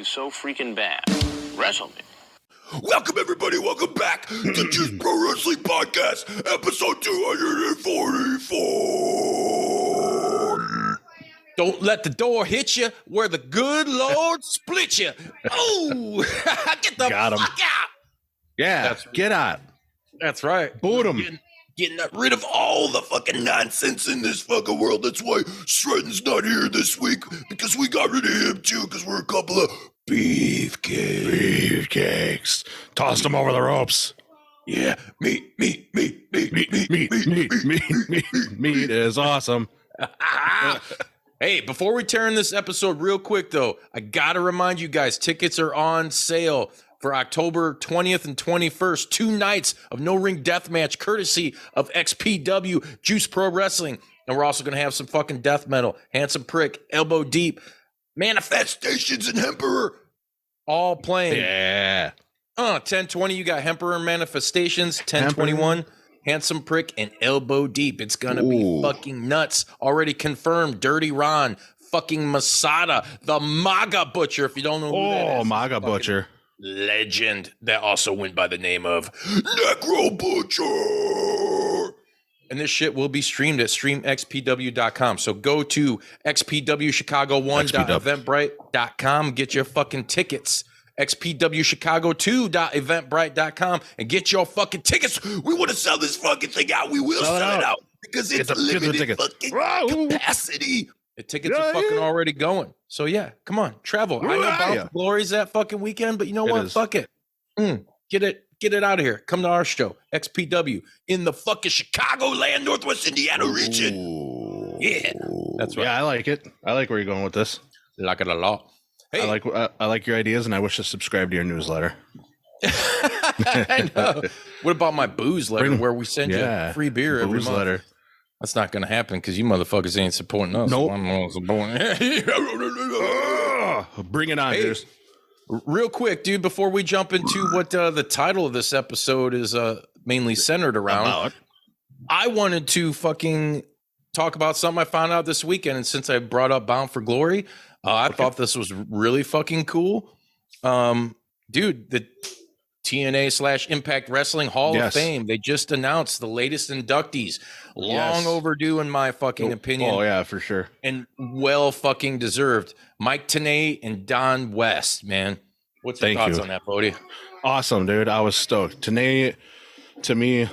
you so freaking bad. Wrestle me. Welcome, everybody. Welcome back to Juice Pro Wrestling Podcast, episode 244. Don't let the door hit you where the good Lord split you. Oh, get the Got him. fuck out. Yeah, get out. That's right. Boot him. Getting rid of all the fucking nonsense in this fucking world. That's why Shredden's not here this week, because we got rid of him too, because we're a couple of beefcakes. Beefcakes. Tossed him over the ropes. Yeah, meat. Meat is awesome. Hey, before we turn this episode real quick, though, I got to remind you guys, tickets are on sale for October 20th and 21st, 2 nights of No Ring Deathmatch, courtesy of XPW, Juice Pro Wrestling. And we're also going to have some fucking death metal, Handsome Prick, Elbow Deep, Manifestations and Emperor. all playing. Yeah. 1020, you got Emperor Manifestations, 1021, Handsome Prick, and Elbow Deep. It's going to be fucking nuts. Already confirmed. Dirty Ron, fucking Masada, the MAGA Butcher, if you don't know who that is. MAGA Butcher. Legend that also went by the name of Necro Butcher. And this shit will be streamed at streamxpw.com. So go to xpwchicago1.eventbrite.com, get your fucking tickets. xpwchicago2.eventbrite.com and get your fucking tickets. We want to sell this fucking thing out. We will sell it out because it's limited fucking capacity. The tickets are fucking already going. So yeah, come on, travel. I know Bound for Glory's that fucking weekend, but you know what? Fuck it. Get it out of here. Come to our show, XPW, in the fucking Chicagoland, Northwest Indiana region. Yeah, that's right. Yeah, I like it. I like where you're going with this. Like it a lot. Hey, I like your ideas, and I wish to subscribe to your newsletter. I know. What about my booze letter, where we send you free beer every month? Letter. That's not going to happen because you motherfuckers ain't supporting us. Nope. Bring it on, dude. Real quick, dude, before we jump into what the title of this episode is mainly centered around, I wanted to fucking talk about something I found out this weekend. And since I brought up Bound for Glory, I thought this was really fucking cool. Dude, the TNA/Impact Wrestling Hall of Fame, they just announced the latest inductees. Long overdue, in my fucking opinion. Oh, yeah, for sure. And well fucking deserved. Mike Tenay and Don West, man. What's your thoughts on that, Bodi? Awesome, dude. I was stoked. Tenay, to me,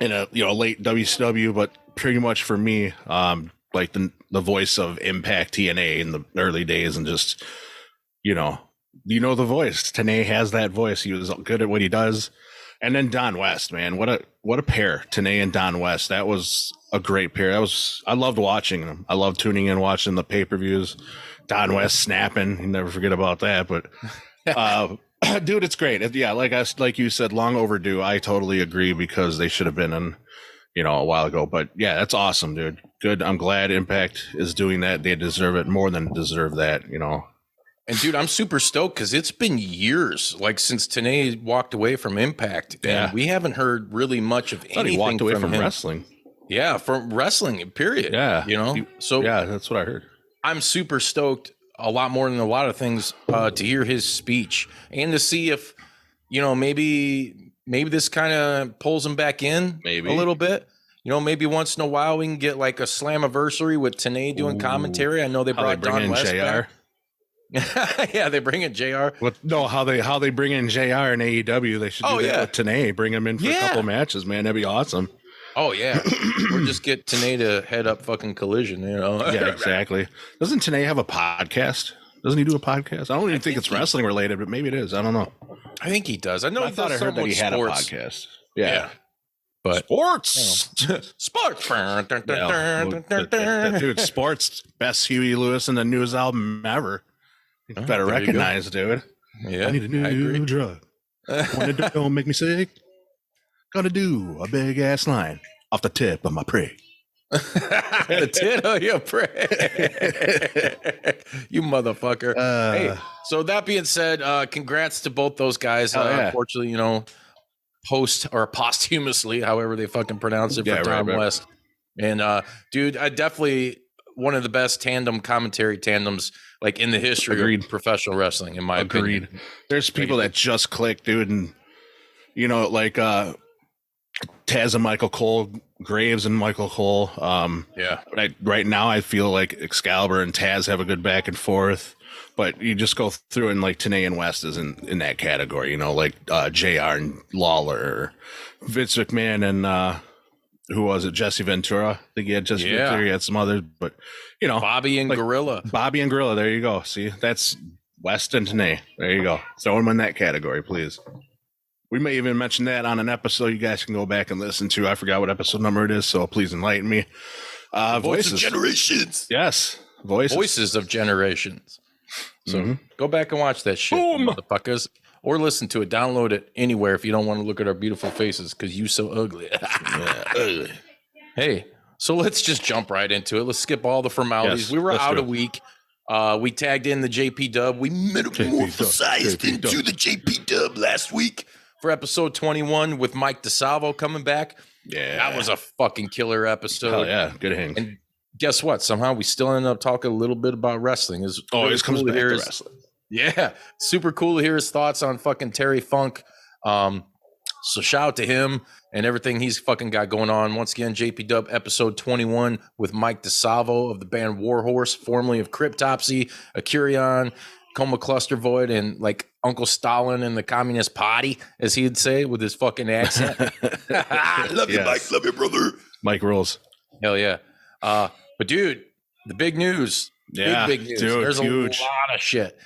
in a late WCW, but pretty much for me, like the voice of Impact TNA in the early days, and just the voice. Tenay has that voice. He was good at what he does. And then Don West, man, what a pair, Tenay and Don West. That was a great pair. I loved watching them. I loved tuning in, watching the pay-per-views. Don West snapping, you never forget about that. But dude, it's great. Yeah, like you said, long overdue. I totally agree, because they should have been in, a while ago. But yeah, that's awesome, dude. Good. I'm glad Impact is doing that. They deserve it, more than deserve that. And dude, I'm super stoked because it's been years, since Tenay walked away from Impact, and we haven't heard really much of anything. He walked away from him. wrestling. Yeah, from wrestling, period. Yeah, So yeah, that's what I heard. I'm super stoked, a lot more than a lot of things, to hear his speech and to see if, maybe this kind of pulls him back in a little bit. Maybe once in a while we can get like a Slammiversary with Tenay doing commentary. I know they brought Don West back. Yeah, they bring in JR. How they bring in JR in AEW. They should do that with Tenay. Bring him in for a couple matches, man. That'd be awesome. Oh, yeah. Or just get Tenay to head up fucking Collision, Yeah, exactly. Doesn't Tenay have a podcast? Doesn't he do a podcast? I don't even think it's wrestling related, but maybe it is. I don't know. I think he does. I know. I thought I heard that he had a podcast. Yeah. But sports. Dude, sports. Best Huey Lewis in the News album ever. You better recognize, dude. Yeah, I need a new drug. Don't make me sick. Gonna do a big ass line off the tip of my prick. The tit of your prick. You motherfucker. Hey, so that being said, congrats to both those guys. Unfortunately, posthumously, however they fucking pronounce it, for Tom West. And dude, I definitely one of the best commentary tandems like in the history of professional wrestling, in my opinion. There's people that just click, dude, and like Taz and Michael Cole, Graves and Michael Cole. Right now I feel like Excalibur and Taz have a good back and forth, but you just go through and like Tenay and West is in that category, like JR and Lawler, or Vince McMahon and who was it? Jesse Ventura. I think he had Jesse Ventura. He had some others, but Bobby and Gorilla. Bobby and Gorilla. There you go. See, that's West and Tenay. There you go. Throw them in that category, please. We may even mention that on an episode you guys can go back and listen to. I forgot what episode number it is, so please enlighten me. Voices of Generations. Yes, Voices of Generations. So go back and watch that shit, motherfuckers. Or listen to it. Download it anywhere if you don't want to look at our beautiful faces because you so ugly. Ugly. Hey, so let's just jump right into it. Let's skip all the formalities. Yes, we were out a week. We tagged in the JP Dub. We metamorphosized into the JP Dub last week for episode 21 with Mike DeSalvo coming back. Yeah. That was a fucking killer episode. Oh, yeah. Good hang. And guess what? Somehow we still ended up talking a little bit about wrestling. It's always comes back to wrestling. Yeah, super cool to hear his thoughts on fucking Terry Funk. So shout out to him and everything he's fucking got going on. Once again, JP Dub episode 21 with Mike DeSalvo of the band Warhorse, formerly of Cryptopsy, Acurion, Coma Cluster Void, and like Uncle Stalin and the Communist Party, as he'd say with his fucking accent. Love you, Mike. Love you, brother. Mike rules. Hell yeah. But dude, the big news. Yeah, big news. Dude, there's huge. a lot of shit.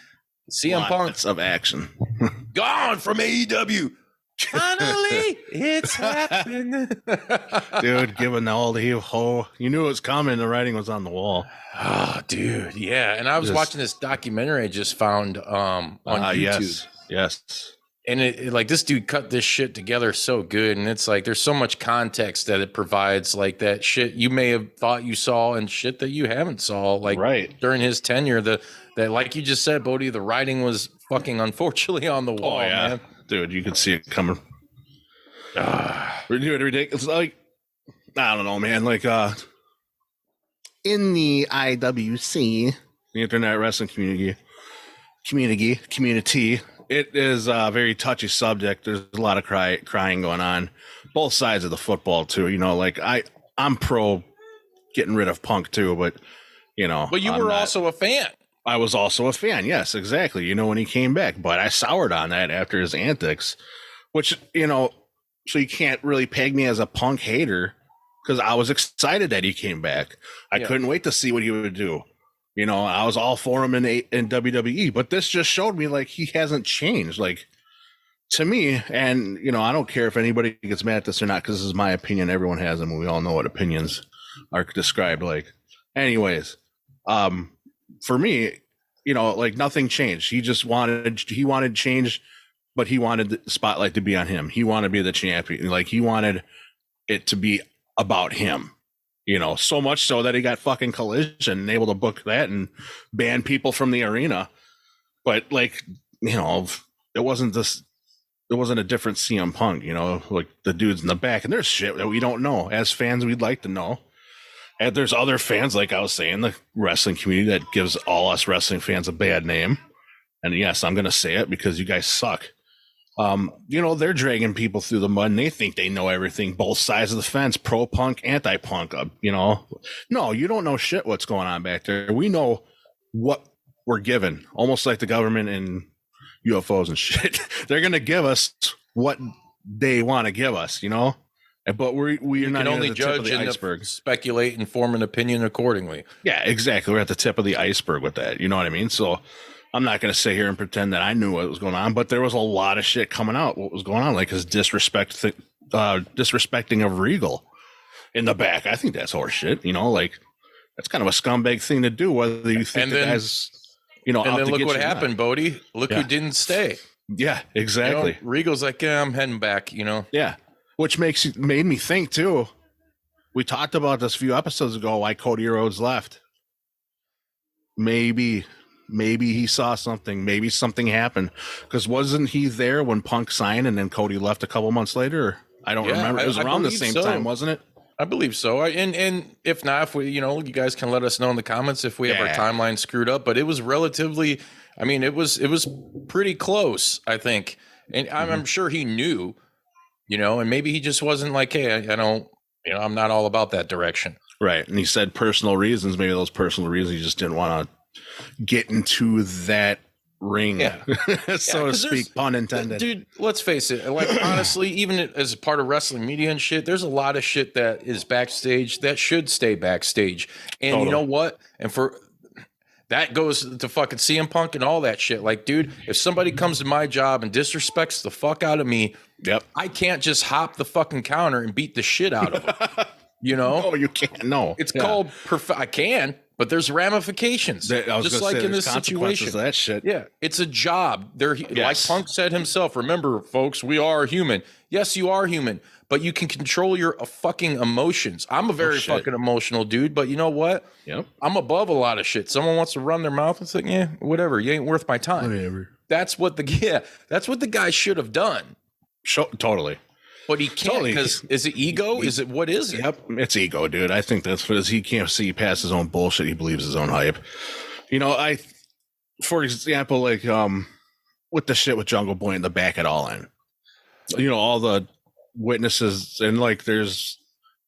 CM Punk of action gone from AEW. Finally, it's happening. Dude, giving all the ho. You knew it was coming. The writing was on the wall. Oh, dude. Yeah. And I was watching this documentary I just found on YouTube. Yes. And it like this dude cut this shit together so good. And it's like there's so much context that it provides, like that shit you may have thought you saw and shit that you haven't saw, like during his tenure. That like you just said, Bodie, the writing was fucking unfortunately on the wall, man. Dude, you could see it coming. Ridiculous. Like, I don't know, man. Like, in the IWC, the Internet Wrestling community, it is a very touchy subject. There's a lot of crying going on, both sides of the football too. Like I'm pro getting rid of Punk too, but But you were also a fan. I was also a fan. Yes, exactly. When he came back, but I soured on that after his antics, which, so you can't really peg me as a Punk hater because I was excited that he came back. I couldn't wait to see what he would do. I was all for him in WWE, but this just showed me like he hasn't changed. Like to me, and I don't care if anybody gets mad at this or not because this is my opinion. Everyone has them, and we all know what opinions are described like. Anyways, for me, like nothing changed. He wanted change, but he wanted the spotlight to be on him. He wanted to be the champion. Like he wanted it to be about him. So much so that he got fucking Collision and able to book that and ban people from the arena. But like, it wasn't a different CM Punk, like the dudes in the back. And there's shit that we don't know. As fans, we'd like to know. And there's other fans, like I was saying, the wrestling community that gives all us wrestling fans a bad name. And yes, I'm going to say it because you guys suck. They're dragging people through the mud and they think they know everything, both sides of the fence, pro Punk, anti Punk. No, you don't know shit what's going on back there. We know what we're given, almost like the government and UFOs and shit. They're going to give us what they want to give us, but we are not only at the tip of judge the and iceberg. Speculate and form an opinion accordingly. Yeah, exactly. We're at the tip of the iceberg with that. You know what I mean? So I'm not going to sit here and pretend that I knew what was going on, but there was a lot of shit coming out. What was going on? Like his disrespecting of Regal in the back. I think that's horseshit. Like that's kind of a scumbag thing to do. Whether you think the guy's, and then look what happened, Bodie. Look who didn't stay. Yeah, exactly. Regal's like, yeah, I'm heading back. Yeah, which made me think too. We talked about this a few episodes ago. Why Cody Rhodes left? Maybe he saw something. Maybe something happened. Because wasn't he there when Punk signed and then Cody left a couple months later? I don't remember. It was around the same time, wasn't it? I believe so. And if not, if we, you know, you guys can let us know in the comments if we have our timeline screwed up. But it was relatively, I mean, it was pretty close, I think. And I'm sure he knew, you know, and maybe he just wasn't like, hey, I don't, you know, I'm not all about that direction. Right. And he said personal reasons. Maybe those personal reasons he just didn't want to get into that ring, so to speak, pun intended. Dude, let's face it. Like, honestly, even as a part of wrestling media and shit, there's a lot of shit that is backstage that should stay backstage. And you know what? And for that goes to fucking CM Punk and all that shit. Like, dude, if somebody comes to my job and disrespects the fuck out of me, I can't just hop the fucking counter and beat the shit out of them. You know? No, you can't. No. It's called I can, but there's ramifications. Just like in this situation. Of that shit. Yeah, it's a job. Like Punk said himself, remember, folks, we are human. Yes, you are human, but you can control your fucking emotions. I'm a very fucking emotional dude, but you know what? Yep. I'm above a lot of shit. Someone wants to run their mouth. It's like, yeah, whatever. You ain't worth my time. Whatever. That's what the guy should have done. Totally. But he can't, because is it ego? What is it? Yep, it's ego, dude. I think that's what it is. He can't see past his own bullshit. He believes his own hype. You know, for example, like with the shit with Jungle Boy in the back at All In. You know, all the witnesses, and like there's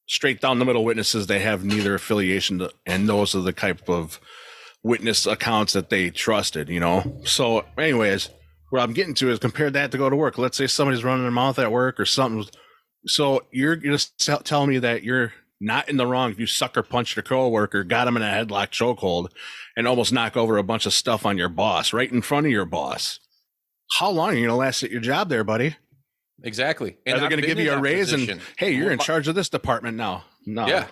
straight down the middle witnesses that have neither affiliation to, and those are the type of witness accounts that they trusted, you know? So anyways, what I'm getting to is compare that to go to work. Let's say somebody's running their mouth at work or something. So you're just telling me that you're not in the wrong if you sucker punched your coworker, got him in a headlock chokehold, and almost knock over a bunch of stuff on your boss right in front of your boss. How long are you going to last at your job there, buddy? Exactly. And they're going to give you a raise and, hey, you're in charge of this department now. No. Yeah.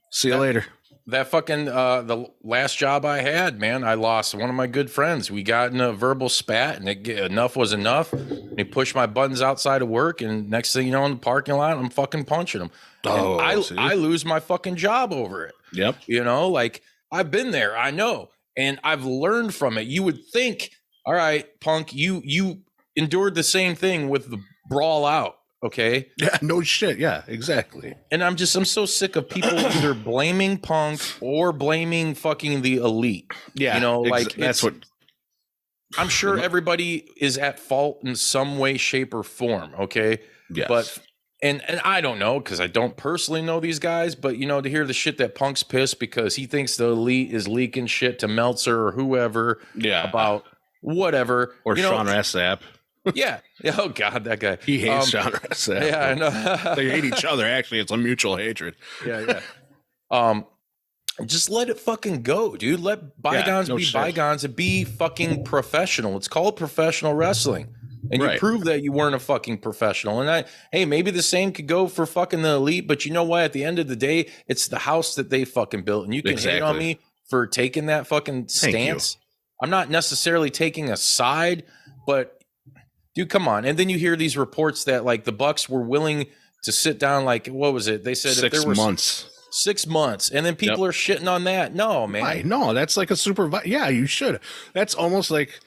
See you later. That fucking, the last job I had, man, I lost one of my good friends. We got in a verbal spat, and enough was enough. And he pushed my buttons outside of work, and next thing you know, in the parking lot, I'm fucking punching him. I lose my fucking job over it. Yep. You know, like, I've been there. I know. And I've learned from it. You would think, all right, Punk, you endured the same thing with the brawl out. Okay. Yeah, no shit. Yeah, exactly. And I'm so sick of people either blaming Punk or blaming fucking the elite. Yeah. You know, like that's what I'm sure everybody is at fault in some way, shape, or form. Okay. Yes. But and I don't know, because I don't personally know these guys, but you know, to hear the shit that Punk's pissed because he thinks the elite is leaking shit to Meltzer or whoever about whatever. Or Sean Rossap. Yeah. Oh God, that guy. He hates Sean Rossap. Yeah, I know. They hate each other. Actually, it's a mutual hatred. Yeah. Just let it fucking go, dude. Let bygones be bygones and be fucking professional. It's called professional wrestling. And you prove that you weren't a fucking professional. And hey, maybe the same could go for fucking the elite, but you know what? At the end of the day, it's the house that they fucking built. And you can hate on me for taking that fucking stance. I'm not necessarily taking a side, but dude, come on. And then you hear these reports that like the Bucks were willing to sit down, like, what was it? They said 6 months. 6 months. And then people are shitting on that. No, man. Why? No, that's like a yeah, you should. That's almost like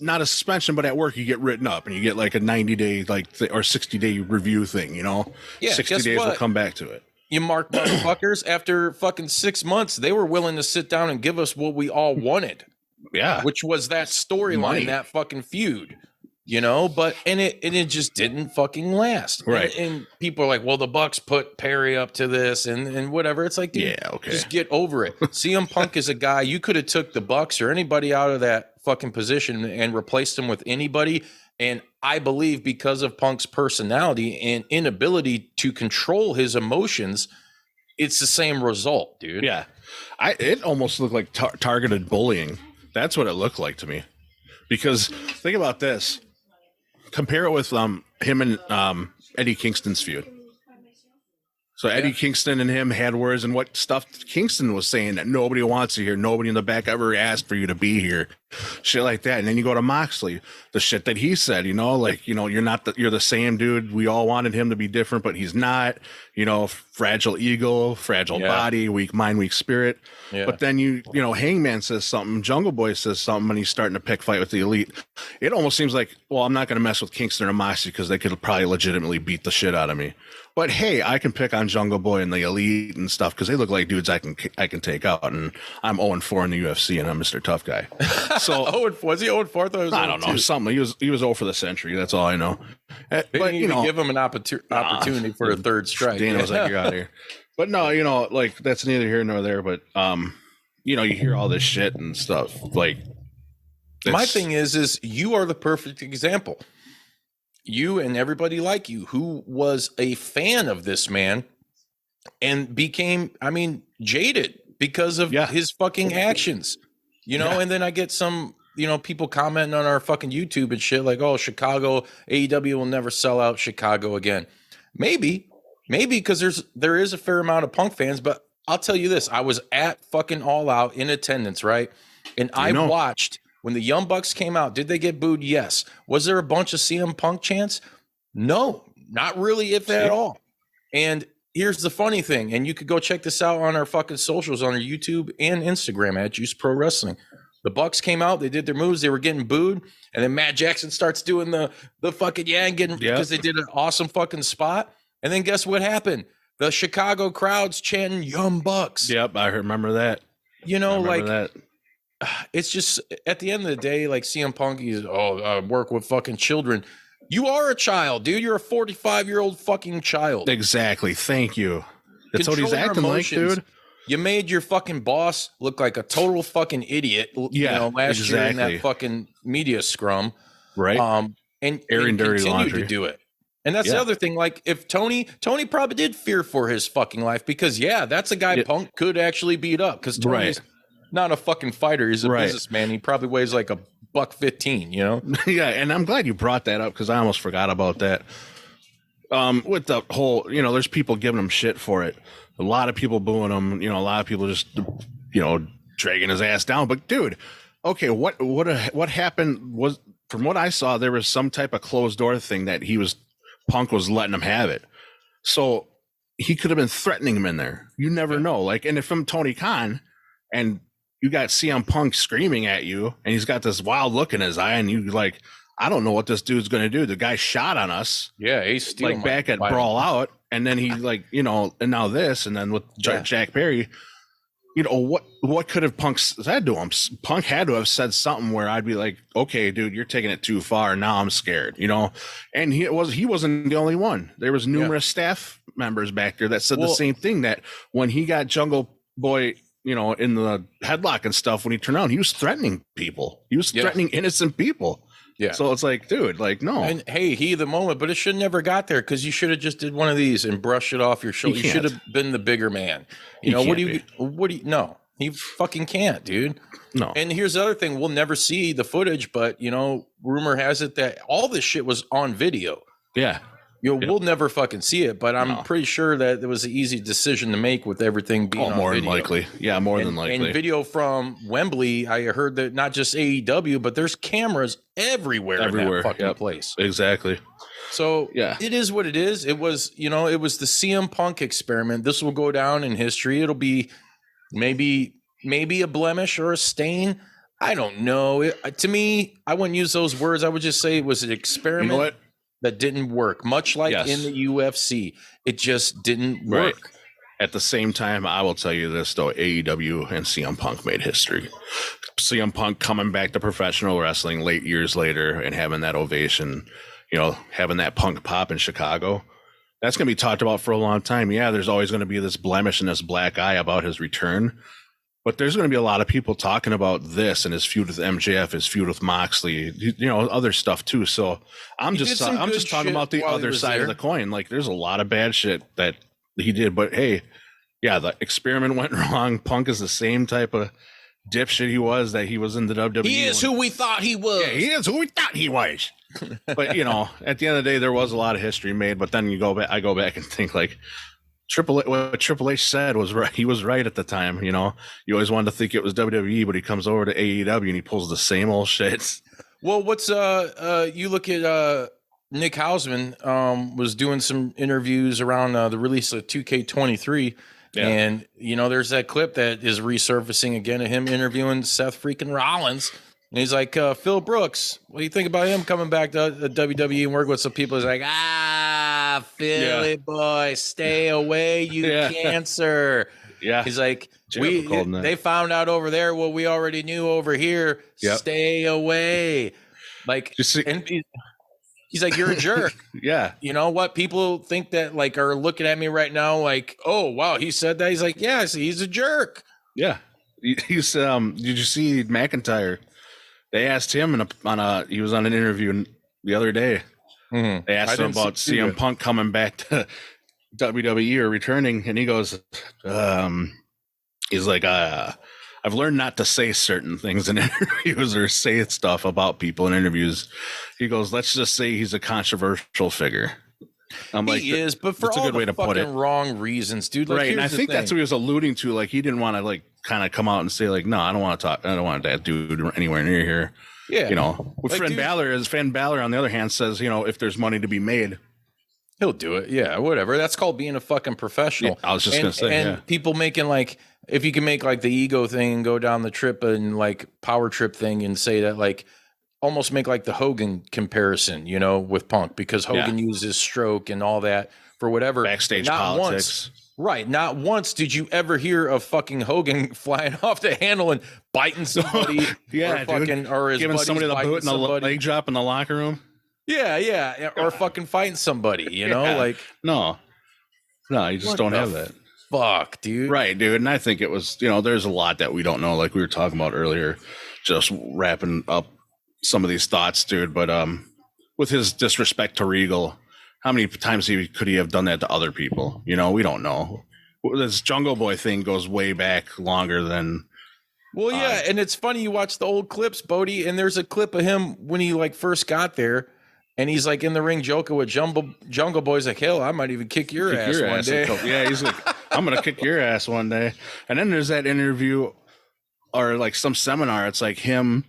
not a suspension, but at work you get written up and you get like a 90-day or 60-day review thing, you know? Yeah, 60 days will come back to it. You mark motherfuckers, after fucking 6 months, they were willing to sit down and give us what we all wanted. Yeah. Which was that storyline, that fucking feud. You know, but it just didn't fucking last. Right. And people are like, well, the Bucks put Perry up to this and whatever. It's like, dude, just get over it. CM Punk is a guy, you could have took the Bucks or anybody out of that fucking position and replaced him with anybody. And I believe because of Punk's personality and inability to control his emotions, it's the same result, dude. Yeah. It almost looked like targeted bullying. That's what it looked like to me. Because think about this. Compare it with him and Eddie Kingston's feud. So Eddie Kingston and him had words, and what stuff Kingston was saying that nobody wants you here, nobody in the back ever asked for you to be here, shit like that. And then you go to Moxley, the shit that he said, you know, like, you know, you're the same dude. We all wanted him to be different, but he's not. You know, fragile ego, fragile body, weak mind, weak spirit. Yeah. But then you know, Hangman says something, Jungle Boy says something, and he's starting to pick fight with the elite. It almost seems like, well, I'm not going to mess with Kingston or Moxley because they could probably legitimately beat the shit out of me. But hey, I can pick on on Jungle Boy and the Elite and stuff because they look like dudes I can take out, and I'm 0-4 in the UFC, and I'm Mr. Tough Guy. So 0-4, was he 0-4? I don't know, something. He was 0 for the century. That's all I know. But you know, give him an opportunity for a third strike. Dana was like, "You're out of here." But no, you know, like that's neither here nor there. But you know, you hear all this shit and stuff. Like, my thing is you are the perfect example. You and everybody like you who was a fan of this man and became, I mean, jaded because of his fucking actions, you know. And then I get some, you know, people commenting on our fucking YouTube and shit like, oh, Chicago, AEW will never sell out Chicago again. Maybe because there is a fair amount of Punk fans, but I'll tell you this, I was at fucking All Out in attendance, right? And I watched when the Young Bucks came out. Did they get booed? Yes. Was there a bunch of CM Punk chants? No, not really, if at all. And here's the funny thing, and you could go check this out on our fucking socials on our YouTube and Instagram at Juice Pro Wrestling. The Bucks came out, they did their moves, they were getting booed, and then Matt Jackson starts doing the fucking and getting because they did an awesome fucking spot. And then guess what happened? The Chicago crowd's chanting Young Bucks. Yep, I remember that. You know, like that. It's just at the end of the day, like CM Punk, he's work with fucking children. You are a child, dude. You're a 45-year-old fucking child. Exactly. Thank you. That's what he's acting like, dude. You made your fucking boss look like a total fucking idiot. You know, last year in that fucking media scrum, right? And airing dirty laundry to do it. And that's the other thing. Like, if Tony probably did fear for his fucking life because that's a guy Punk could actually beat up because Tony's not a fucking fighter. He's a businessman. He probably weighs like $115, you know? Yeah, and I'm glad you brought that up because I almost forgot about that. With the whole, you know, there's people giving him shit for it. A lot of people booing him. You know, a lot of people just, you know, dragging his ass down. But dude, okay, what happened was, from what I saw, there was some type of closed door thing that Punk was letting him have it. So he could have been threatening him in there. You never know. Like, and if I'm Tony Khan and you got CM Punk screaming at you and he's got this wild look in his eye and you like, I don't know what this dude's going to do. The guy shot on us. Yeah. He's like back at Brawl Out. And then he like, you know, and now this, and then with Jack Perry, you know, what could have Punk said to him? Punk had to have said something where I'd be like, okay, dude, you're taking it too far. Now I'm scared, you know? And he wasn't the only one. There was numerous staff members back there that said the same thing, that when he got Jungle Boy, you know, in the headlock and stuff, when he turned around, he was threatening people. He was threatening innocent people. Yeah. So it's like, dude, like, no. And hey, he the moment, but it should never got there because you should have just did one of these and brushed it off your shoulder. You should have been the bigger man. You know, what do you, no, he fucking can't, dude. No. And here's the other thing. We'll never see the footage, but, you know, rumor has it that all this shit was on video. Yeah. You know, we'll never fucking see it, but I'm pretty sure that it was an easy decision to make with everything being on more video. Than likely. Yeah, more than likely. And video from Wembley, I heard that not just AEW, but there's cameras everywhere in that fucking place. Exactly. So it is what it is. It was, you know, it was the CM Punk experiment. This will go down in history. It'll be maybe a blemish or a stain. I don't know. To me, I wouldn't use those words. I would just say it was an experiment. You know what? That didn't work, much like in the UFC. It just didn't work. Right. At the same time, I will tell you this, though, AEW and CM Punk made history. CM Punk coming back to professional wrestling late years later and having that ovation, you know, having that Punk pop in Chicago, that's going to be talked about for a long time. Yeah, there's always going to be this blemish and this black eye about his return. But there's going to be a lot of people talking about this and his feud with MJF, his feud with Moxley, you know, other stuff too. So I'm just talking about the other side of the coin. Like, there's a lot of bad shit that he did, but hey, yeah, the experiment went wrong. Punk is the same type of dipshit he was that he was in the WWE. He is who we thought he was. Yeah, he is who we thought he was. But you know, at the end of the day, there was a lot of history made. But then I go back and think like, what Triple H said was right. He was right at the time. You know, you always wanted to think it was WWE, but he comes over to AEW and he pulls the same old shit. Well, what's you look at Nick Hausman was doing some interviews around the release of 2K23, and you know, there's that clip that is resurfacing again of him interviewing Seth freaking Rollins. And he's like, Phil Brooks, what do you think about him coming back to the WWE and work with some people? He's like, Philly boy, stay away, you cancer. Yeah. He's like, they found out over there what we already knew over here. Yep. Stay away. Like, and he's like, you're a jerk. Yeah. You know what? People think that, like, are looking at me right now like, oh, wow, he said that. He's like, yeah, he's a jerk. Yeah. He's, did you see McIntyre? They asked him he was on an interview the other day. Mm-hmm. They asked him about CM Punk coming back to WWE or returning. And he goes, he's like, I've learned not to say certain things in interviews or say stuff about people in interviews. He goes, let's just say he's a controversial figure. I'm like, he is, but for all a good way to put it, wrong reasons, dude. Like, right, and I think that's what he was alluding to. Like, he didn't want to like kind of come out and say like, no, I don't want to talk. I don't want that dude anywhere near here. Yeah, you know, with like, Finn Balor, on the other hand, says, you know, if there's money to be made, he'll do it. Yeah, whatever. That's called being a fucking professional. Yeah, I was just gonna say, and people making like, if you can make like the ego thing and go down the trip and like power trip thing and say that, like, almost make like the Hogan comparison, you know, with Punk, because Hogan used his stroke and all that for whatever backstage politics. Not once did you ever hear of fucking Hogan flying off the handle and biting somebody, or his giving somebody the boot and the leg drop in the locker room. Yeah, or fucking fighting somebody, you know, like no, you just don't have that. Fuck, dude. Right, dude. And I think it was, you know, there's a lot that we don't know, like we were talking about earlier, just wrapping up some of these thoughts, dude. But with his disrespect to Regal, how many times could he have done that to other people? You know, we don't know. This Jungle Boy thing goes way back longer than. Well, yeah, and it's funny, you watch the old clips, Bodi, and there's a clip of him when he like first got there, and he's like in the ring joking with Jungle Boy's like, hell, I might even kick your ass one day. Yeah, he's like, I'm gonna kick your ass one day. And then there's that interview or like some seminar. It's like him,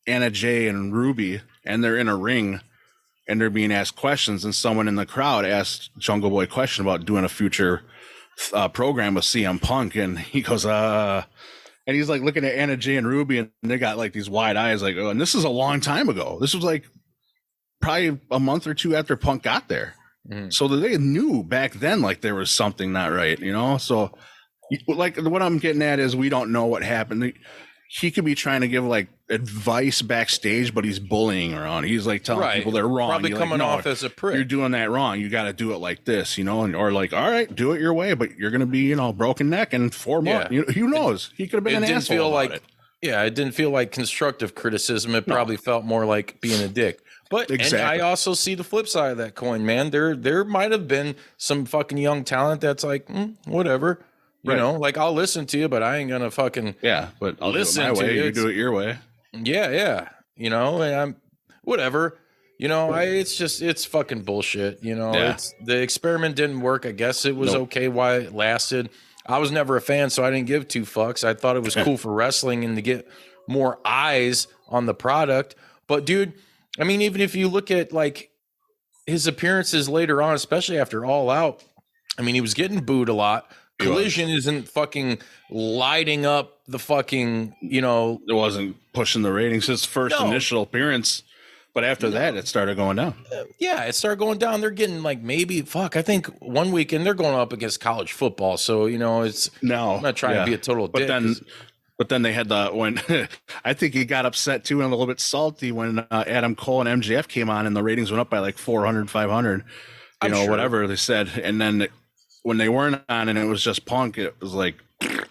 Anna Jay, and Ruby, and they're in a ring and they're being asked questions, and someone in the crowd asked Jungle Boy a question about doing a future program with CM Punk, and he goes, and he's like looking at Anna Jay and Ruby, and they got like these wide eyes, like, oh, and this is a long time ago. This was like probably a month or two after Punk got there. So they knew back then like there was something not right, you know? So like what I'm getting at is we don't know what happened. He could be trying to give like advice backstage, but he's bullying around. He's like telling people they're wrong. Probably you're coming like, off as a prick. You're doing that wrong. You got to do it like this, you know, or like, all right, do it your way, but you're going to be, you know, broken neck in 4 months. You know, who knows? He could have been an asshole about it. Yeah, it didn't feel like constructive criticism. It probably felt more like being a dick. But and I also see the flip side of that coin, man. There might have been some fucking young talent that's like, whatever. You know, like, I'll listen to you, but I ain't gonna fucking but I'll listen do it my way. You do it your way. Yeah. You know, and I'm whatever. You know, it's fucking bullshit. You know, it's the experiment didn't work. I guess it was okay why it lasted. I was never a fan, so I didn't give 2 fucks. I thought it was cool for wrestling and to get more eyes on the product. But dude, I mean, even if you look at like his appearances later on, especially after All Out, I mean, he was getting booed a lot. Collision isn't fucking lighting up the fucking, you know. It wasn't pushing the ratings his first initial appearance, but after that, it started going down. It started going down. They're getting like maybe, I think one weekend they're going up against college football. So, you know, I'm not trying to be a total dick. But then they had when I think he got upset too and a little bit salty when Adam Cole and MJF came on and the ratings went up by like 400, 500, whatever they said. And then when they weren't on and it was just Punk, it was like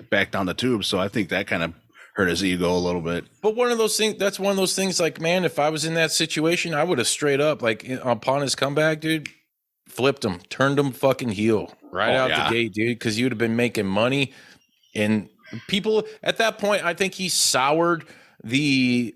back down the tube. So I think that kind of hurt his ego a little bit. But that's one of those things like, man, if I was in that situation, I would have straight up, like upon his comeback, dude, flipped him, turned him fucking heel out the gate, dude, because you'd have been making money. And people at that point, I think he soured the,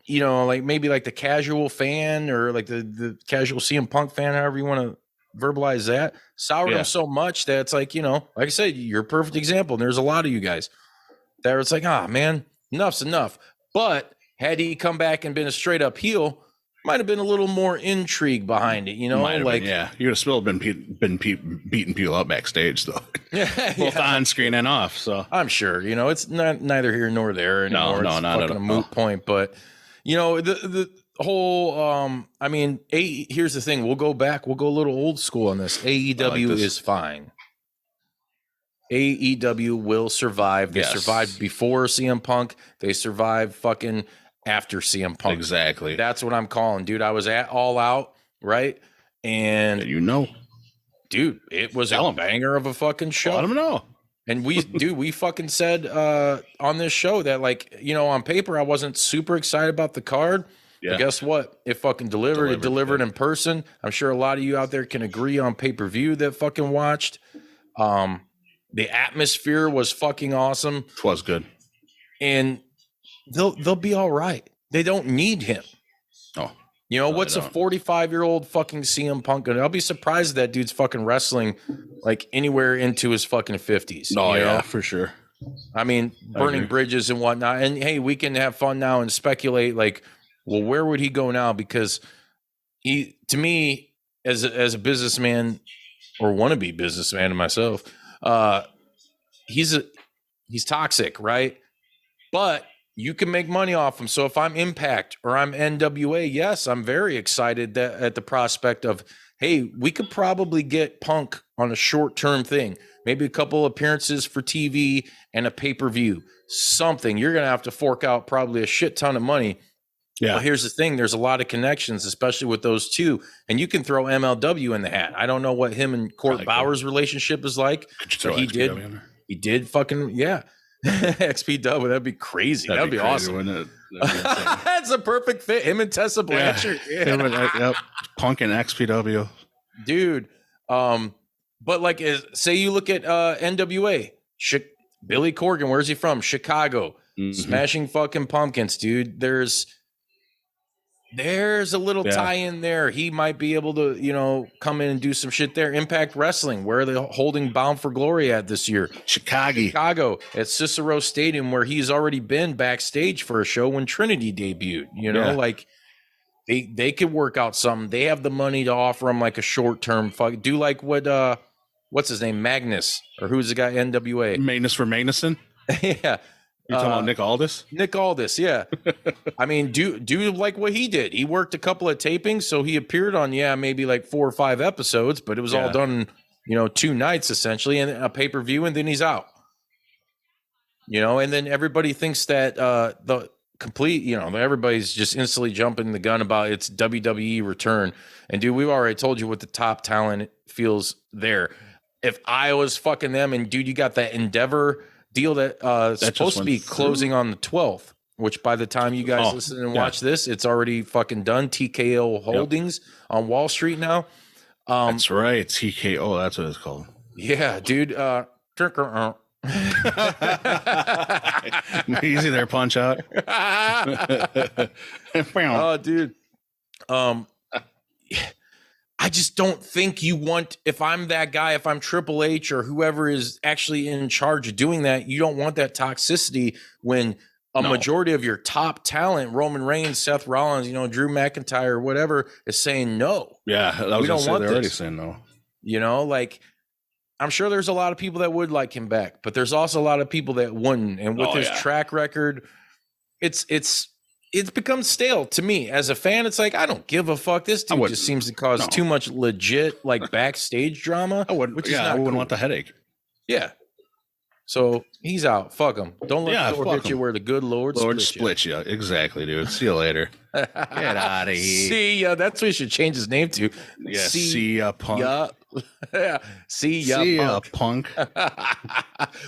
you know, like maybe like the casual fan or like the casual CM Punk fan, however you want to verbalize that, soured him so much that it's like, you know, like I said, you're a perfect example. And there's a lot of you guys that it's like, man, enough's enough. But had he come back and been a straight up heel, might have been a little more intrigue behind it, you know, like you would have still been beating people up backstage though, both on screen and off. So I'm sure, you know, it's neither here nor there anymore. No, it's not fucking a moot point. But you know, whole I mean, here's the thing. We'll go back. We'll go a little old school on this. AEW is fine. AEW will survive. They survived before CM Punk. They survived fucking after CM Punk. Exactly. That's what I'm calling, dude. I was at All Out, right? And dude, it was a banger of a fucking show. Let them know. And we fucking said on this show that, like, you know, on paper I wasn't super excited about the card. Yeah. But guess what? It fucking delivered. It delivered in person. I'm sure a lot of you out there can agree on pay-per-view that fucking watched. The atmosphere was fucking awesome. It was good. And they'll be all right. They don't need him. Oh. You know, what's a 45-year-old fucking CM Punk? And I'll be surprised that dude's fucking wrestling like anywhere into his fucking 50s. Oh, yeah, for sure. I mean, burning bridges and whatnot. And hey, we can have fun now and speculate like, well, where would he go now? Because he, to me, as a businessman or wannabe businessman myself, he's toxic, right? But you can make money off him. So if I'm Impact or I'm NWA, yes, I'm very excited at the prospect of, hey, we could probably get Punk on a short-term thing, maybe a couple appearances for TV and a pay-per-view, something. You're going to have to fork out probably a shit ton of money. Yeah. Well, here's the thing. There's a lot of connections, especially with those two. And you can throw MLW in the hat. I don't know what him and Court Bauer's relationship is like. But he did fucking, yeah. XPW, that'd be crazy. That'd be crazy, awesome. Wouldn't it? That's a perfect fit. Him and Tessa Blanchard. Yeah. Punk and XPW. Dude. But like, say you look at NWA, Billy Corgan, where's he from? Chicago. Smashing fucking Pumpkins, dude. There's a little tie in there. He might be able to, you know, come in and do some shit there. Impact Wrestling, where are they holding Bound for Glory at this year? Chicago at Cicero Stadium, where he's already been backstage for a show when Trinity debuted. You know, like they could work out something. They have the money to offer him like a short term do like what what's his name? Magnus, or who's the guy? NWA. Magnus for Magnuson? Yeah. You're talking about Nick Aldis? Nick Aldis, yeah. I mean, do like what he did. He worked a couple of tapings, so he appeared on, maybe like 4 or 5 episodes, but it was all done, 2 nights essentially, and a pay-per-view, and then he's out. And then everybody thinks that the complete, everybody's just instantly jumping the gun about its WWE return. And dude, we've already told you what the top talent feels there. If I was fucking them, and dude, you got that Endeavor deal that's supposed to be closing on the 12th, which by the time you guys listen and watch this, it's already fucking done. TKO Holdings on Wall Street now. That's right. TKO, that's what it's called. Yeah, dude. Easy there, Punch Out. Oh, dude. I just don't think you want, if I'm that guy, if I'm Triple H or whoever is actually in charge of doing that, you don't want that toxicity when a majority of your top talent, Roman Reigns, Seth Rollins, Drew McIntyre, whatever, is saying no. Yeah, we don't want they're already saying no. Like, I'm sure there's a lot of people that would like him back, but there's also a lot of people that wouldn't. And with his track record, it's become stale to me as a fan. It's like, I don't give a fuck. This dude just seems to cause too much legit like backstage drama. I wouldn't want the headache. Yeah. So he's out. Fuck him. Don't let the door hit you where the good Lord split you. Exactly, dude. See you later. Get out of here. See ya. That's what he should change his name to. Yeah. See ya, punk. Yeah. See ya, punk.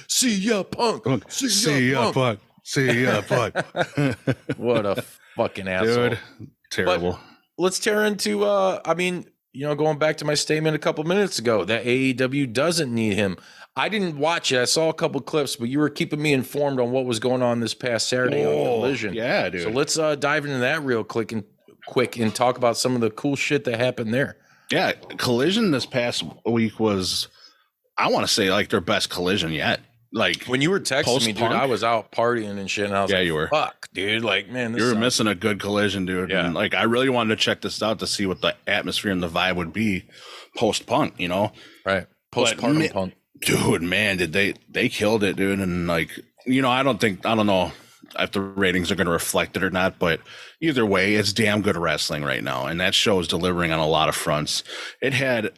See ya, punk. See ya, punk. See ya, punk. What a fucking asshole. Dude, terrible. But let's tear into, going back to my statement a couple minutes ago, that AEW doesn't need him. I didn't watch it. I saw a couple clips, but you were keeping me informed on what was going on this past Saturday on Collision. Yeah, dude. So let's dive into that real quick and talk about some of the cool shit that happened there. Yeah, Collision this past week was, I want to say, like their best Collision yet. Like when you were texting me, dude, I was out partying and shit, and I was like, you were. Fuck, dude. Like, man, you were missing a good Collision, dude. Yeah. And like, I really wanted to check this out to see what the atmosphere and the vibe would be post-Punk, Right. Post-Punk Punk. Dude, man, did they killed it, dude. And like, I don't know. if the ratings are going to reflect it or not. But either way, it's damn good wrestling right now. And that show is delivering on a lot of fronts. It had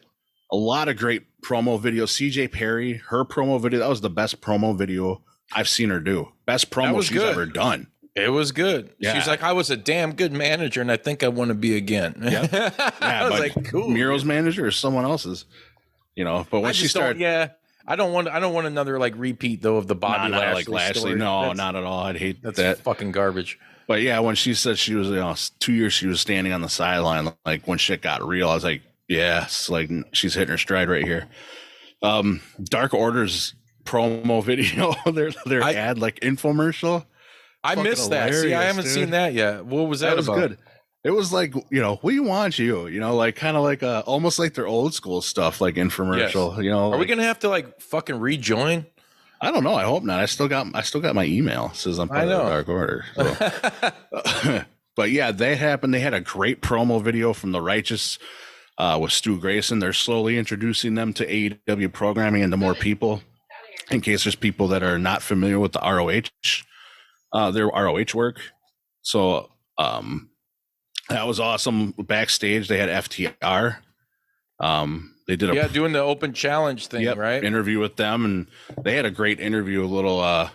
a lot of great promo videos. CJ Perry, her promo video, that was the best promo video I've seen her do. Best promo she's ever done. It was good. Yeah. She's like, I was a damn good manager, and I think I want to be again. Yep. Yeah, I was like, cool. Miro's manager or someone else's, you know. But when she started, I don't want another like repeat though of the Bobby Lashley like Lashley. Story. No, not at all. I'd hate that's that. Fucking garbage. But yeah, when she said she was 2 years, she was standing on the sideline. Like when shit got real, I was like, yes, like she's hitting her stride right here. Dark Order's promo video, their ad like infomercial. I missed that. See, I haven't seen that yet. What was that about? Was good. It was like, you know, we want you, you know, like kind of like almost like their old school stuff, like infomercial, yes. You know. Are we gonna have to like fucking rejoin? I don't know. I hope not. I still got my email. It says I'm part of the Dark Order. So. But yeah, they happened. They had a great promo video from the Righteous with Stu Grayson. They're slowly introducing them to AEW programming and to more people, in case there's people that are not familiar with the ROH. Their ROH work. So that was awesome. Backstage they had FTR. They did doing the open challenge thing, right? Interview with them, and they had a great interview, a little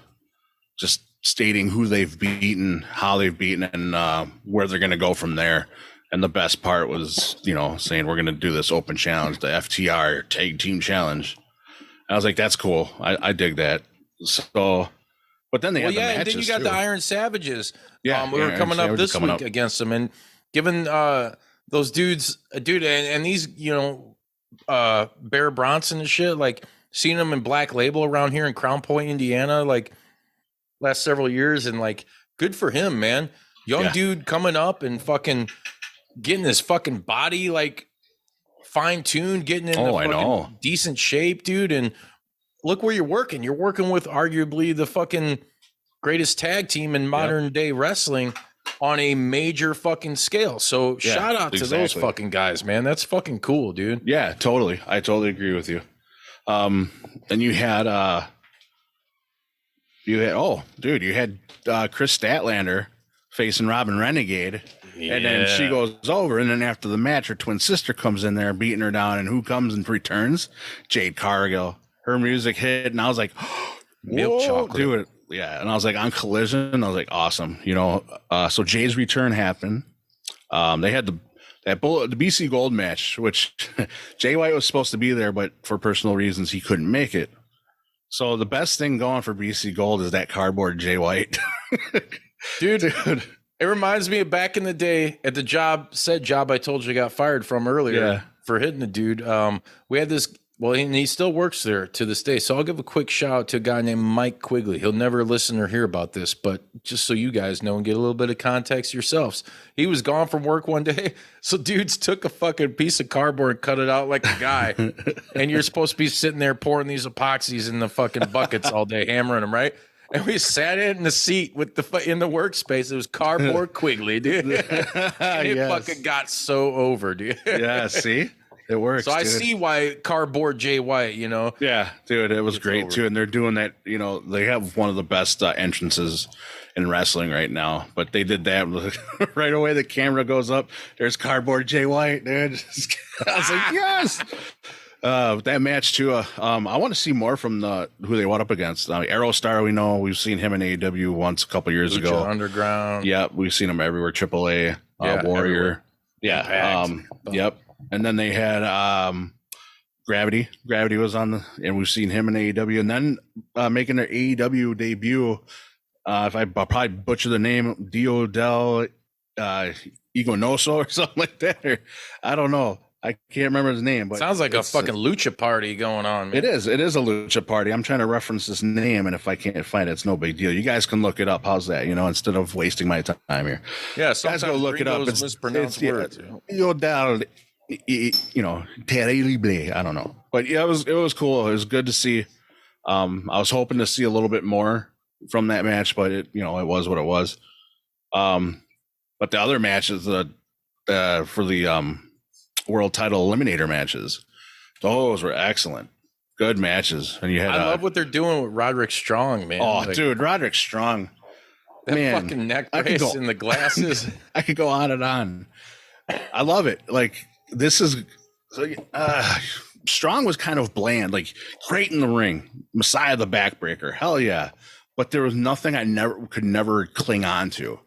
just stating who they've beaten, how they've beaten, and where they're gonna go from there. And the best part was, you know, saying we're gonna do this open challenge, the FTR Tag Team Challenge. I was like, that's cool. I dig that. So but then they had the matches, and then you got the Iron Savages. Yeah, we were coming up this week against them, and given those dudes, and these, you know, Bear Bronson and shit, like seeing them in Black Label around here in Crown Point, Indiana, like last several years, and like good for him, man. Young dude coming up and fucking getting his fucking body like fine tuned, getting in fucking decent shape, dude, and. Look where you're working. You're working with arguably the fucking greatest tag team in modern day wrestling on a major fucking scale. So shout out to those fucking guys, man. That's fucking cool, dude. Yeah, totally. I totally agree with you. And you had you had Chris Statlander facing Robin Renegade. Yeah. And then she goes over, and then after the match, her twin sister comes in there beating her down, and who comes and returns? Jade Cargill. Her music hit, and I was like, milk chocolate. Dude. Yeah. And I was like, on Collision, I was like, awesome. You know, so Jay's return happened. They had the BC Gold match, which Jay White was supposed to be there, but for personal reasons, he couldn't make it. So the best thing going for BC Gold is that cardboard Jay White. Dude, it reminds me of back in the day at the job I told you I got fired from earlier for hitting the dude. We had this. Well, and he still works there to this day. So I'll give a quick shout out to a guy named Mike Quigley. He'll never listen or hear about this, but just so you guys know and get a little bit of context yourselves. He was gone from work one day. So dudes took a fucking piece of cardboard and cut it out like a guy. And you're supposed to be sitting there pouring these epoxies in the fucking buckets all day, hammering them, right? And we sat in the seat with in the workspace. It was cardboard Quigley, dude. And it fucking got so over, dude. Yeah, see? It works. So I see why cardboard Jay White, you know. Yeah, dude, it was great too, and they're doing that. You know, they have one of the best entrances in wrestling right now. But they did that right away. The camera goes up. There's cardboard Jay White, dude. I was like, yes. That match too. I want to see more from who they went up against. Aerostar, we know we've seen him in AEW once a couple years ago. Underground. Yeah, we've seen him everywhere. AAA, Warrior. Everywhere. Yeah. Yep. And then they had Gravity. Gravity was on and we've seen him in AEW. And then making their AEW debut, if I probably butcher the name, Dio Del Igonoso or something like that. Or I don't know. I can't remember his name. But sounds like a fucking lucha party going on, man. It is. It is a lucha party. I'm trying to reference this name, and if I can't find it, it's no big deal. You guys can look it up. How's that? You know, instead of wasting my time here. Yeah, guys go look it up. It's mispronounced words. Dio Del you know, terrible. I don't know, but yeah, it was cool. It was good to see. I was hoping to see a little bit more from that match, but it was what it was. But the other matches, for the world title eliminator matches, those were excellent, good matches. And you had I love what they're doing with Roderick Strong, man. Oh, dude, Roderick Strong. Man, fucking neck I could brace go- and the glasses. I could go on and on. I love it. Like this is Strong was kind of bland, like great in the ring, Messiah the backbreaker, hell yeah. But there was nothing I could never cling on to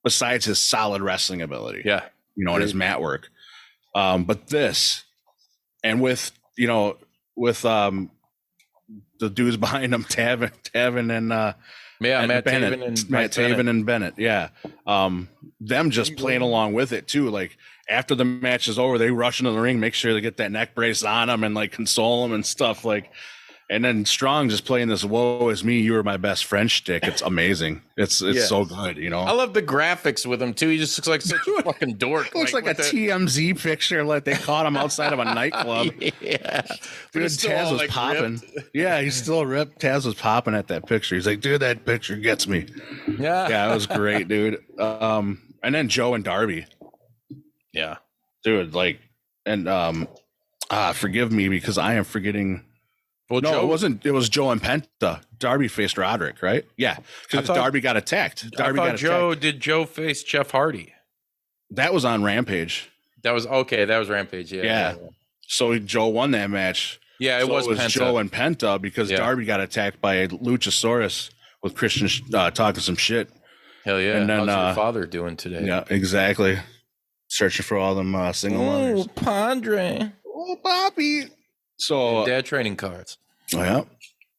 besides his solid wrestling ability. Yeah, and his mat work. But this, and with the dudes behind him, Taven and Matt Bennett, Taven and Bennett, yeah. Them just playing along with it too. Like after the match is over, they rush into the ring, make sure they get that neck brace on them, and like console them and stuff. Like, and then Strong just playing this "Woe is me, you were my best friend" shtick. It's amazing. It's so good. I love the graphics with him too. He just looks like such a fucking dork. Looks like a TMZ picture, like they caught him outside of a nightclub. Yeah, dude, Taz was popping. Yeah, he's still ripped. Taz was popping at that picture. He's like, dude, that picture gets me. Yeah, it was great, dude. And then Joe and Darby. Yeah, dude, like, and forgive me because I am forgetting. Well, no, it wasn't. It was Joe and Penta. Darby faced Roderick, right? Yeah, because Darby got attacked. Did Joe face Jeff Hardy? That was on Rampage. That was Rampage. Yeah. So Joe won that match. Yeah, it was Penta. Joe and Penta because Darby got attacked by Luchasaurus with Christian talking some shit. Hell yeah! And then, how's your father doing today? Yeah, exactly. Searching for all them single mothers. Oh, Padre. Oh, Bobby. So dad trading cards. Oh yeah.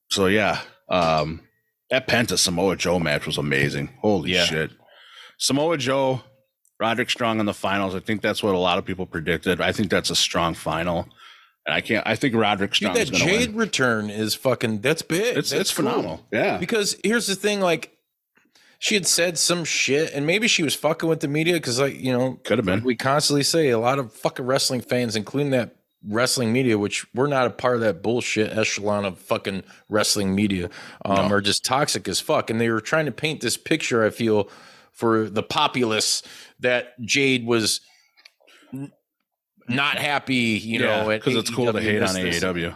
So yeah, that Penta Samoa Joe match was amazing. Holy shit. Samoa Joe, Roderick Strong in the finals. I think that's what a lot of people predicted. I think that's a strong final. And I think Roderick Strong is going to win. That Jade return is fucking, that's big. It's phenomenal. Yeah. Because here's the thing, like, she had said some shit, and maybe she was fucking with the media because, like, could have been. We constantly say a lot of fucking wrestling fans, including that wrestling media, which we're not a part of that bullshit echelon of fucking wrestling media, are just toxic as fuck. And they were trying to paint this picture, I feel, for the populace that Jade was not happy, because it's cool to hate on AEW.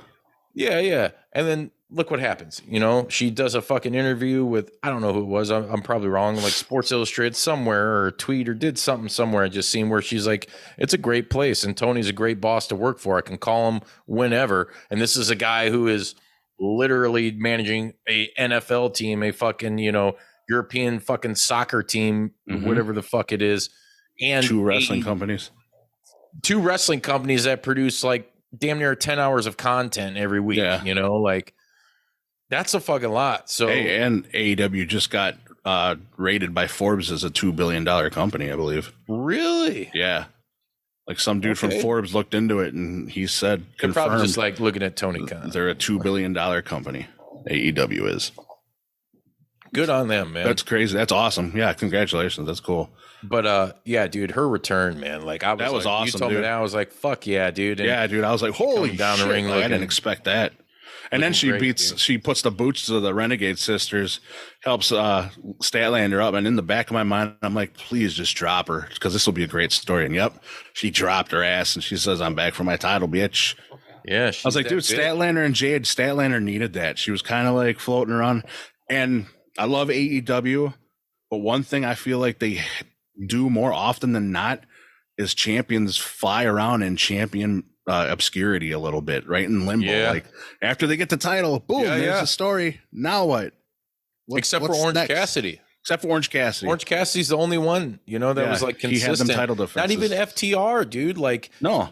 Yeah. And then look what happens. She does a fucking interview with, I don't know who it was. I'm probably wrong. Like Sports Illustrated somewhere, or a tweet, or did something somewhere. I just seen where she's like, it's a great place and Tony's a great boss to work for. I can call him whenever. And this is a guy who is literally managing a NFL team, a fucking, European fucking soccer team, whatever the fuck it is. And two wrestling companies that produce like damn near 10 hours of content every week. Yeah. Like, that's a fucking lot. So, and AEW just got rated by Forbes as a $2 billion company, I believe. Really? Yeah. Like some dude from Forbes looked into it and he said, they're probably just like looking at Tony Khan. They're a $2 billion company. AEW is. Good on them, man. That's crazy. That's awesome. Yeah. Congratulations. That's cool. But yeah, dude, her return, man. Like that was awesome. You told me that, I was like, fuck yeah, dude. And yeah, dude. I was like, holy down shit. The ring. I didn't expect that. And then she puts the boots to the Renegade Sisters, helps Statlander up. And in the back of my mind, I'm like, please just drop her because this will be a great story. And yep, she dropped her ass and she says, I'm back for my title, bitch. Yeah. I was like, dude, Statlander and Jade, Statlander needed that. She was kind of like floating around. And I love AEW, but one thing I feel like they do more often than not is champions fly around and champion obscurity a little bit, right? In limbo. Yeah. Like after they get the title, boom, there's a story. Now what? Except for Orange Cassidy. Except for Orange Cassidy. Orange Cassidy's the only one, that was like consistent. He had them title defenses. Not even FTR, dude. Like, no.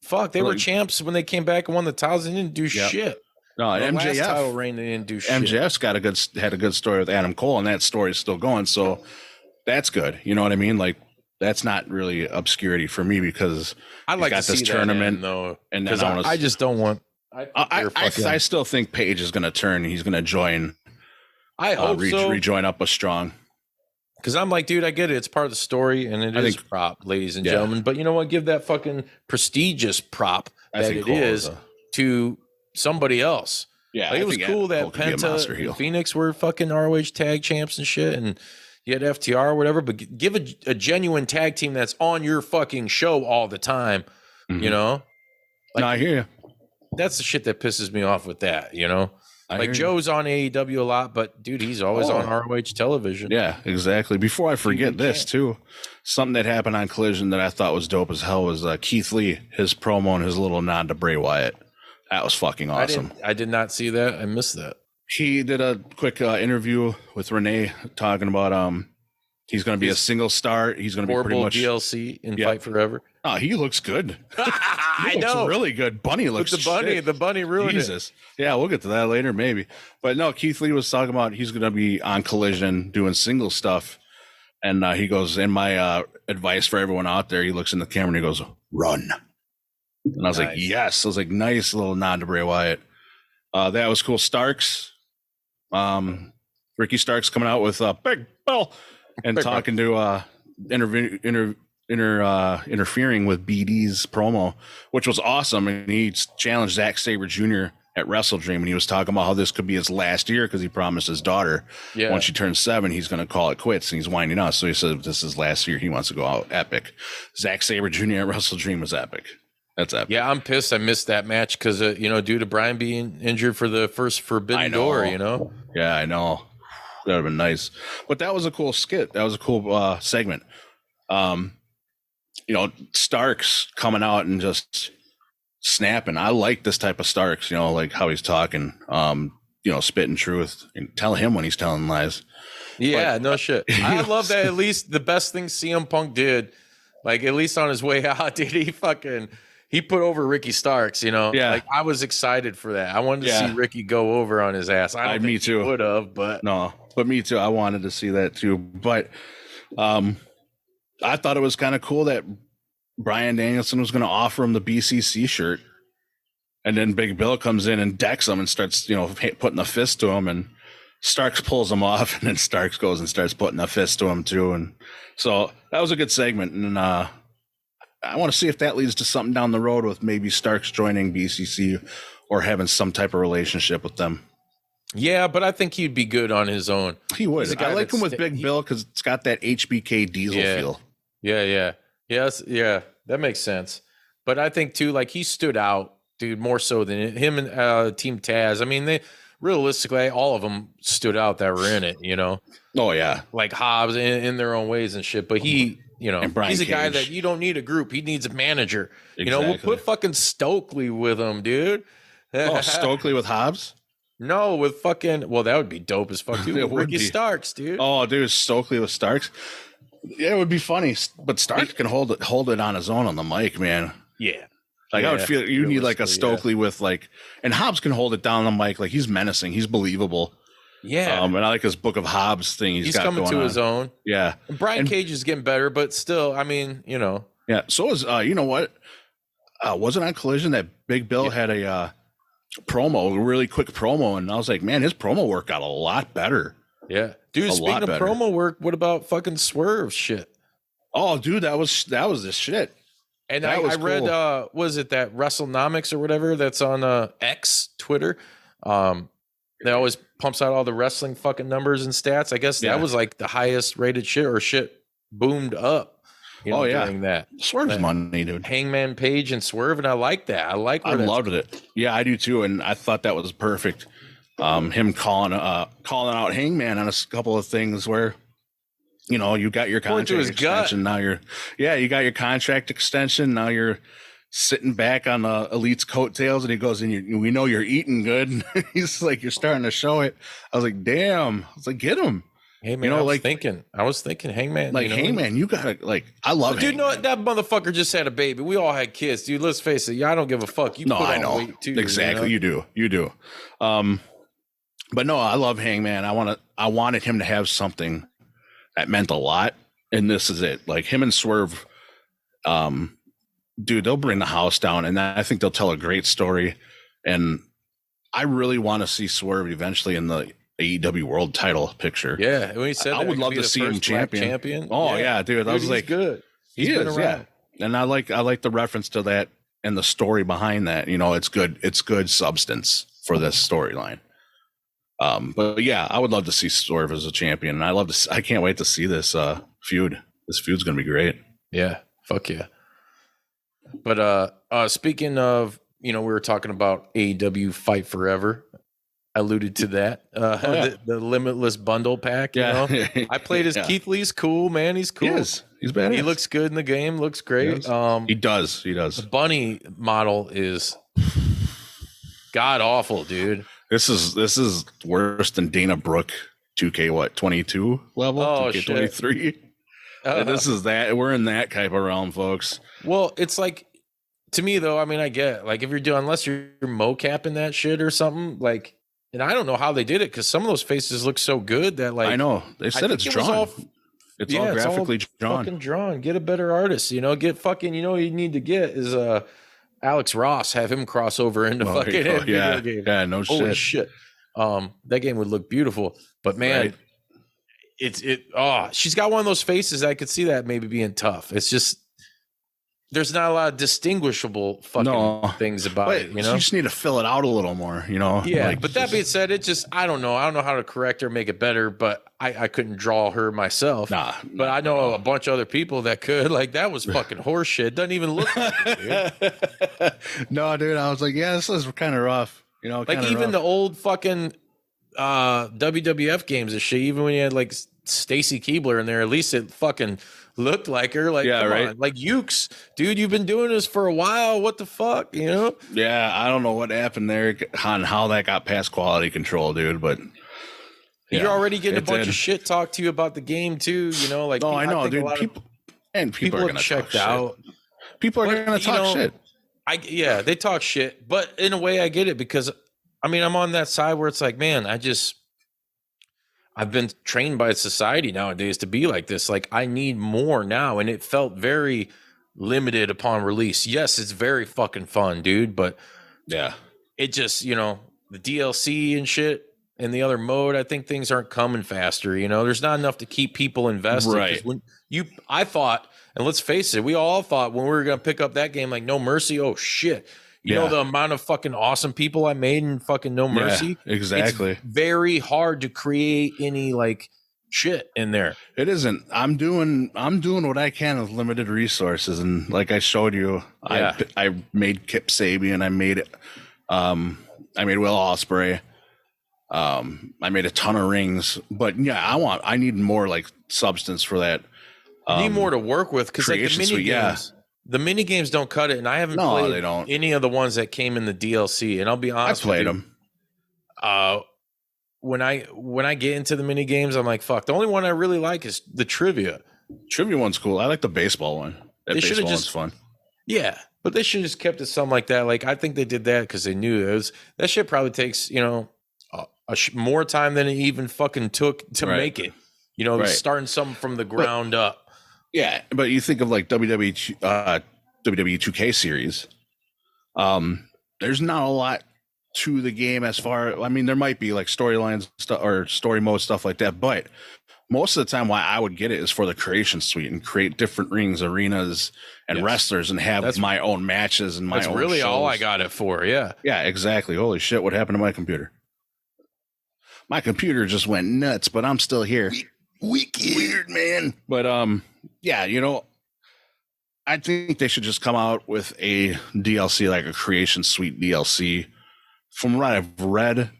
Fuck, they were champs when they came back and won the titles and didn't do shit. No, MJF last title reign, they didn't do shit. MJF's had a good story with Adam Cole, and that story is still going. So that's good. You know what I mean? Like, that's not really obscurity for me because I like got this tournament though, and because I just don't want. I still think Paige is going to turn. He's going to join. I hope so. Rejoin up with Strong. Because I'm like, dude, I get it. It's part of the story, and it is prop, ladies and gentlemen. But you know what? Give that fucking prestigious prop that it is to somebody else. Yeah, like, it was cool that Penta and Phoenix were fucking ROH tag champs and shit, and you had FTR or whatever. But give a genuine tag team that's on your fucking show all the time. Like, no, I hear you. That's the shit that pisses me off with that. Like Joe's on AEW a lot, but dude, he's always on ROH television. Yeah, exactly. Before I forget this too, something that happened on Collision that I thought was dope as hell was Keith Lee, his promo and his little nod to Bray Wyatt. That was fucking awesome. I did not see that. I missed that. He did a quick interview with Renee talking about he's going to be a single star. He's going to be pretty much DLC in Fight Forever. Oh, he looks good. I know, really good. Bunny looks with the bunny ruined Jesus. Yeah, we'll get to that later, maybe. But no, Keith Lee was talking about he's going to be on Collision doing single stuff, and he goes, "And my advice for everyone out there," he looks in the camera and he goes, "Run." And I was like, "Yes." I was like, "Nice little nod to Bray Wyatt." That was cool. Starks, Ricky Starks coming out with Big Bill and talking to interfering with BD's promo, which was awesome. And he challenged Zack Sabre Jr. at Wrestledream, and he was talking about how this could be his last year because he promised his daughter once she turns 7, he's going to call it quits, and he's winding up. So he said this is last year. He wants to go out epic. Zack Sabre Jr. at Wrestledream was epic. That's epic. Yeah, I'm pissed I missed that match because due to Brian being injured for the first Forbidden Door. Yeah, I know. That would have been nice. But that was a cool skit. That was a cool segment. Starks coming out and just snapping. I like this type of Starks, like how he's talking, spitting truth, and tell him when he's telling lies. Yeah, no shit. I love that. At least the best thing CM Punk did, like at least on his way out, dude, he put over Ricky Starks, Yeah. Like I was excited for that. I wanted to see Ricky go over on his ass. I don't think he would have, but me too. I wanted to see that too. But I thought it was kind of cool that Bryan Danielson was going to offer him the BCC shirt, and then Big Bill comes in and decks him and starts, putting a fist to him, and Starks pulls him off, and then Starks goes and starts putting a fist to him too. And so that was a good segment, and I want to see if that leads to something down the road with maybe Starks joining BCC or having some type of relationship with them. Yeah, but I think he'd be good on his own. He would. I like him with Big Bill because it's got that HBK Diesel feel. Yeah. That makes sense. But I think too, like he stood out, dude, more so than him and Team Taz. I mean, realistically, all of them stood out that were in it, Oh yeah, like Hobbs in their own ways and shit. But he, he's a guy that you don't need a group. He needs a manager. Exactly. We'll put fucking Stokely with him, dude. Oh, Stokely with Hobbs? No, with fucking. Well, that would be dope as fuck too. Ricky Starks, dude. Oh, dude, Stokely with Starks. Yeah, it would be funny, but Starks can hold it on his own on the mic, man. Yeah. Like I would feel you need like a Stokely with like, and Hobbs can hold it down on the mic. Like he's menacing, he's believable. Yeah. And I like his Book of Hobbs thing. He's got coming going to on. his own. Yeah. And Brian Cage is getting better, but still, I mean, Yeah. So is you know what? Wasn't on Collision that Big Bill had a promo, a really quick promo, and I was like, man, his promo work got a lot better. Yeah. Dude, speaking of promo work, what about fucking Swerve shit? Oh, dude, that was the shit. And I read, was it that WrestleNomics or whatever that's on X, Twitter? That always pumps out all the wrestling fucking numbers and stats. I guess that was like the highest rated shit, or shit boomed up. During that. Swerve's money, dude. Hangman Page and Swerve, and I like that. I loved it. Yeah, I do too, and I thought that was perfect. Him calling out Hangman on a couple of things where, you got your contract extension. Now you got your contract extension. Now you're sitting back on the Elite's coattails, and he goes, and we know you're eating good. He's like, you're starting to show it. I was like, damn. I was like, get him. Hey man, I was thinking Hangman. Like Hangman, you gotta I love it. Dude, that motherfucker just had a baby. We all had kids, dude. Let's face it. I don't give a fuck. I know weight too, exactly. You do. But no, I love Hangman. I wanted him to have something that meant a lot, and this is it. Like him and Swerve, dude, they'll bring the house down, and I think they'll tell a great story. And I really want to see Swerve eventually in the AEW World Title picture. Yeah, when he said I would love to see him champion. Oh yeah, dude, I was like, good. He's been around. Yeah. And I like the reference to that and the story behind that. It's good. It's good substance for this storyline. But yeah, I would love to see Swerve as a champion, and I can't wait to see this feud. This feud's gonna be great. Yeah, fuck yeah. But speaking of, we were talking about AEW Fight Forever. alluded to that. The Limitless bundle pack. You know, I played as Keith Lee's cool, man. He's cool. He's badass. He looks good in the game. Looks great. He does. The bunny model is god awful, dude. This is worse than Dana Brooke 2K 22 level. 2K23. This is that. We're in that type of realm, folks. Well, it's like, to me though, I mean, I get, like, if you're doing, unless you're mocapping that shit or something, like, and I don't know how they did it, because some of those faces look so good that, like, I know they said it's drawn. It's all graphically drawn. Fucking drawn. Get a better artist, you know. Get fucking, you know, what you need to get is Alex Ross. Have him cross over into fucking video game. Yeah, no shit. Holy shit. That game would look beautiful, but man, she's got one of those faces. I could see that maybe being tough. It's just, there's not a lot of distinguishable fucking things about it, you know. You just need to fill it out a little more, you know. Yeah, like, but that being said, it just, I don't know how to correct her, make it better, but I couldn't draw her myself. But I know a bunch of other people that could. Like, that was fucking horse shit. Doesn't even look like it, dude. No, dude, I was like, yeah, this is kind of rough, you know. Like, even the old fucking WWF games and shit, even when you had like Stacy Keibler in there, at least it fucking looked like her. Like, come on. Like, Ukes, dude, you've been doing this for a while. What the fuck, you know? Yeah, I don't know what happened there on how that got past quality control, dude, but you're already getting a bunch of shit talked to you about the game too, you know. Like, I know, dude. People are gonna checked out. People are gonna talk shit. They talk shit, but in a way, I get it, because I mean, I'm on that side where it's like, man, I've been trained by society nowadays to be like this. Like, I need more now, and it felt very limited upon release. Yes, it's very fucking fun, dude, but yeah, it just, you know, the DLC and shit. And the other mode, I think things aren't coming faster. You know, there's not enough to keep people invested. Right. I thought, and let's face it, we all thought when we were going to pick up that game, like No Mercy, oh shit. You know the amount of fucking awesome people I made in fucking No Mercy? Yeah, exactly. It's very hard to create any like shit in there. It isn't. I'm doing what I can with limited resources, and like I showed you, I made Kip Sabian, I made Will Ospreay. I made a ton of rings, but yeah, I need more like substance for that. Need more to work with, because like the mini games don't cut it, and I haven't played any of the ones that came in the DLC. And I'll be honest, I played them. When I get into the mini games, I'm like, fuck. The only one I really like is the trivia. Trivia one's cool. I like the baseball one. That baseball one's fun. Yeah, but they should have just kept it something like that. Like, I think they did that because they knew that shit probably takes, you know, more time than it even fucking took to make it. You know, starting something from the ground up. Yeah, but you think of like WWE 2K series. There's not a lot to the game as far. I mean, there might be like storylines or story mode stuff like that, but most of the time, why I would get it is for the creation suite and create different rings, arenas, and wrestlers, and have my own matches and my own. That's really shows. All I got it for. Yeah. Yeah, exactly. Holy shit! What happened to my computer? My computer just went nuts, but I'm still here. Weird, man. But yeah, you know, I think they should just come out with a DLC, like a creation suite DLC. From what I've read,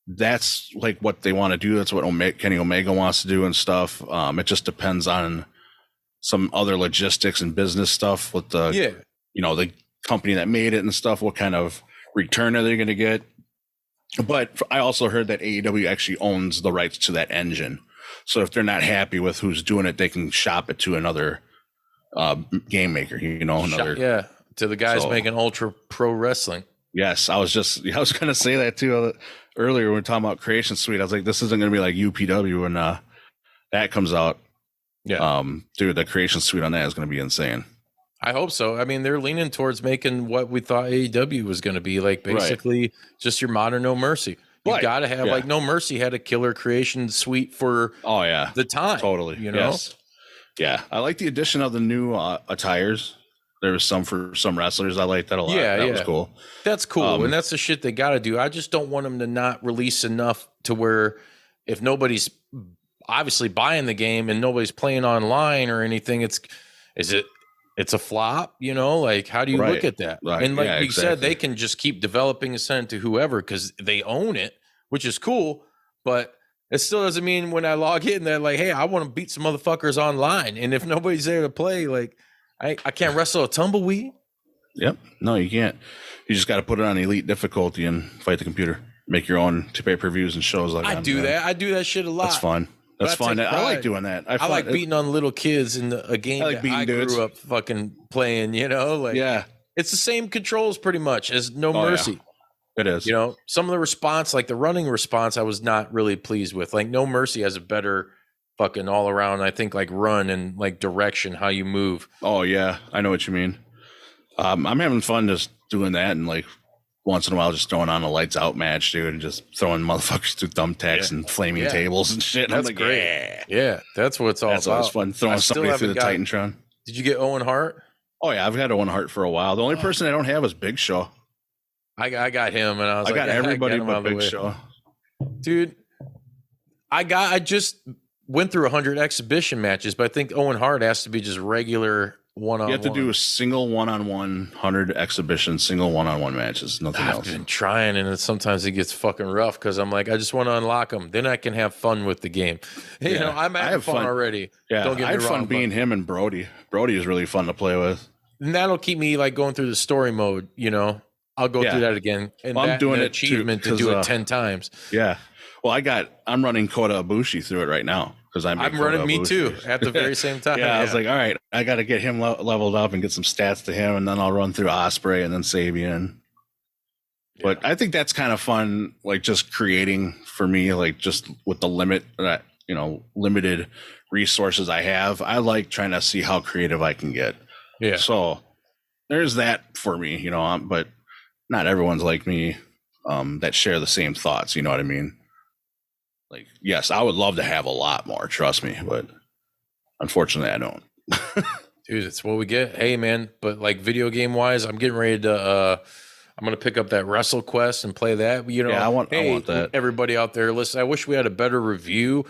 that's like what they want to do. That's what Kenny Omega wants to do and stuff. It just depends on some other logistics and business stuff with the you know, the company that made it and stuff. What kind of return are they going to get? But I also heard that AEW actually owns the rights to that engine. So if they're not happy with who's doing it, they can shop it to another game maker, you know, to the guys making Ultra Pro Wrestling. Yes, I was going to say that too earlier when we were talking about Creation Suite. I was like, this isn't going to be like UPW when that comes out. Yeah. Dude, the Creation Suite on that is going to be insane. I hope so. I mean, they're leaning towards making what we thought AEW was going to be, like basically just your modern No Mercy. You got to have like No Mercy had a killer creation suite for the time. Totally. You know? Yes. Yeah. I like the addition of the new attires. There was some for some wrestlers. I like that a lot. Yeah, that was cool. That's cool. And that's the shit they got to do. I just don't want them to not release enough to where if nobody's obviously buying the game and nobody's playing online or anything, it's a flop, you know, like how do you look at that? Right. And like we said, they can just keep developing and send it to whoever because they own it. which is cool, but it still doesn't mean when I log in that like, hey, I want to beat some motherfuckers online. And if nobody's there to play, like I can't wrestle a tumbleweed. Yep. No, you can't. You just got to put it on elite difficulty and fight the computer. Make your own pay-per-views and shows like that. I do that shit a lot. That's fun. That's fun. I like doing that. I like beating on little kids in a game that I grew up fucking playing, you know? Like, yeah. It's the same controls pretty much as No Mercy. Yeah. It is. You know, some of the response, like the running response, I was not really pleased with. Like No Mercy has a better fucking all around, I think, like run and like direction, how you move. Oh yeah, I know what you mean. I'm having fun just doing that and like once in a while just throwing on a lights out match, dude, and just throwing motherfuckers through thumbtacks and flaming tables and shit. That's like, great. Yeah, that's what it's all about. That's always fun, throwing somebody through the Titantron. Did you get Owen Hart? Oh yeah, I've had Owen Hart for a while. The only person I don't have is Big Show. I got him, and I got everybody but Big Show. Dude, I just went through 100 exhibition matches, but I think Owen Hart has to be just regular one-on-one. You have to do a single one-on-one, 100 exhibition, single one-on-one matches, nothing else. I've been trying, and sometimes it gets fucking rough because I'm like, I just want to unlock them. Then I can have fun with the game. Hey, you know, I'm having fun already. Yeah, don't get me wrong. I had fun being him and Brody. Brody is really fun to play with. And that'll keep me like going through the story mode, you know. I'll go through that again. And I'm doing it achievement too, to do it 10 times. Yeah. Well, I'm running Kota Ibushi through it right now because I'm running me too at the very same time. I was like, all right, I got to get him leveled up and get some stats to him, and then I'll run through Osprey and then Sabian. Yeah. But I think that's kind of fun, like just creating for me, like just with the limited resources I have. I like trying to see how creative I can get. Yeah. So there's that for me, you know, but not everyone's like me that share the same thoughts. You know what I mean? Like, yes, I would love to have a lot more, trust me, but unfortunately I don't. Dude, it's what we get. Hey man, but like video game wise, I'm getting ready to I'm gonna pick up that WrestleQuest and play that. You know, I want that. Everybody out there, listen, I wish we had a better review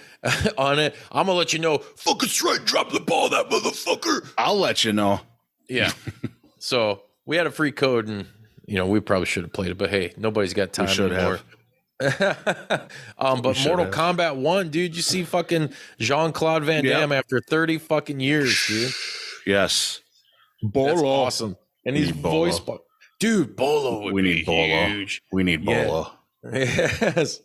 on it. I'm gonna let you know. Fucking straight, drop the ball, that motherfucker. I'll let you know. Yeah. So we had a free code, and you know we probably should have played it, but hey, nobody's got time anymore. But Mortal Kombat 1, dude, you see fucking Jean-Claude Van Damme after 30 fucking years, dude. Yes. Bolo. That's awesome. And he's voice dude, Bolo would be huge. We need Bolo. Yes.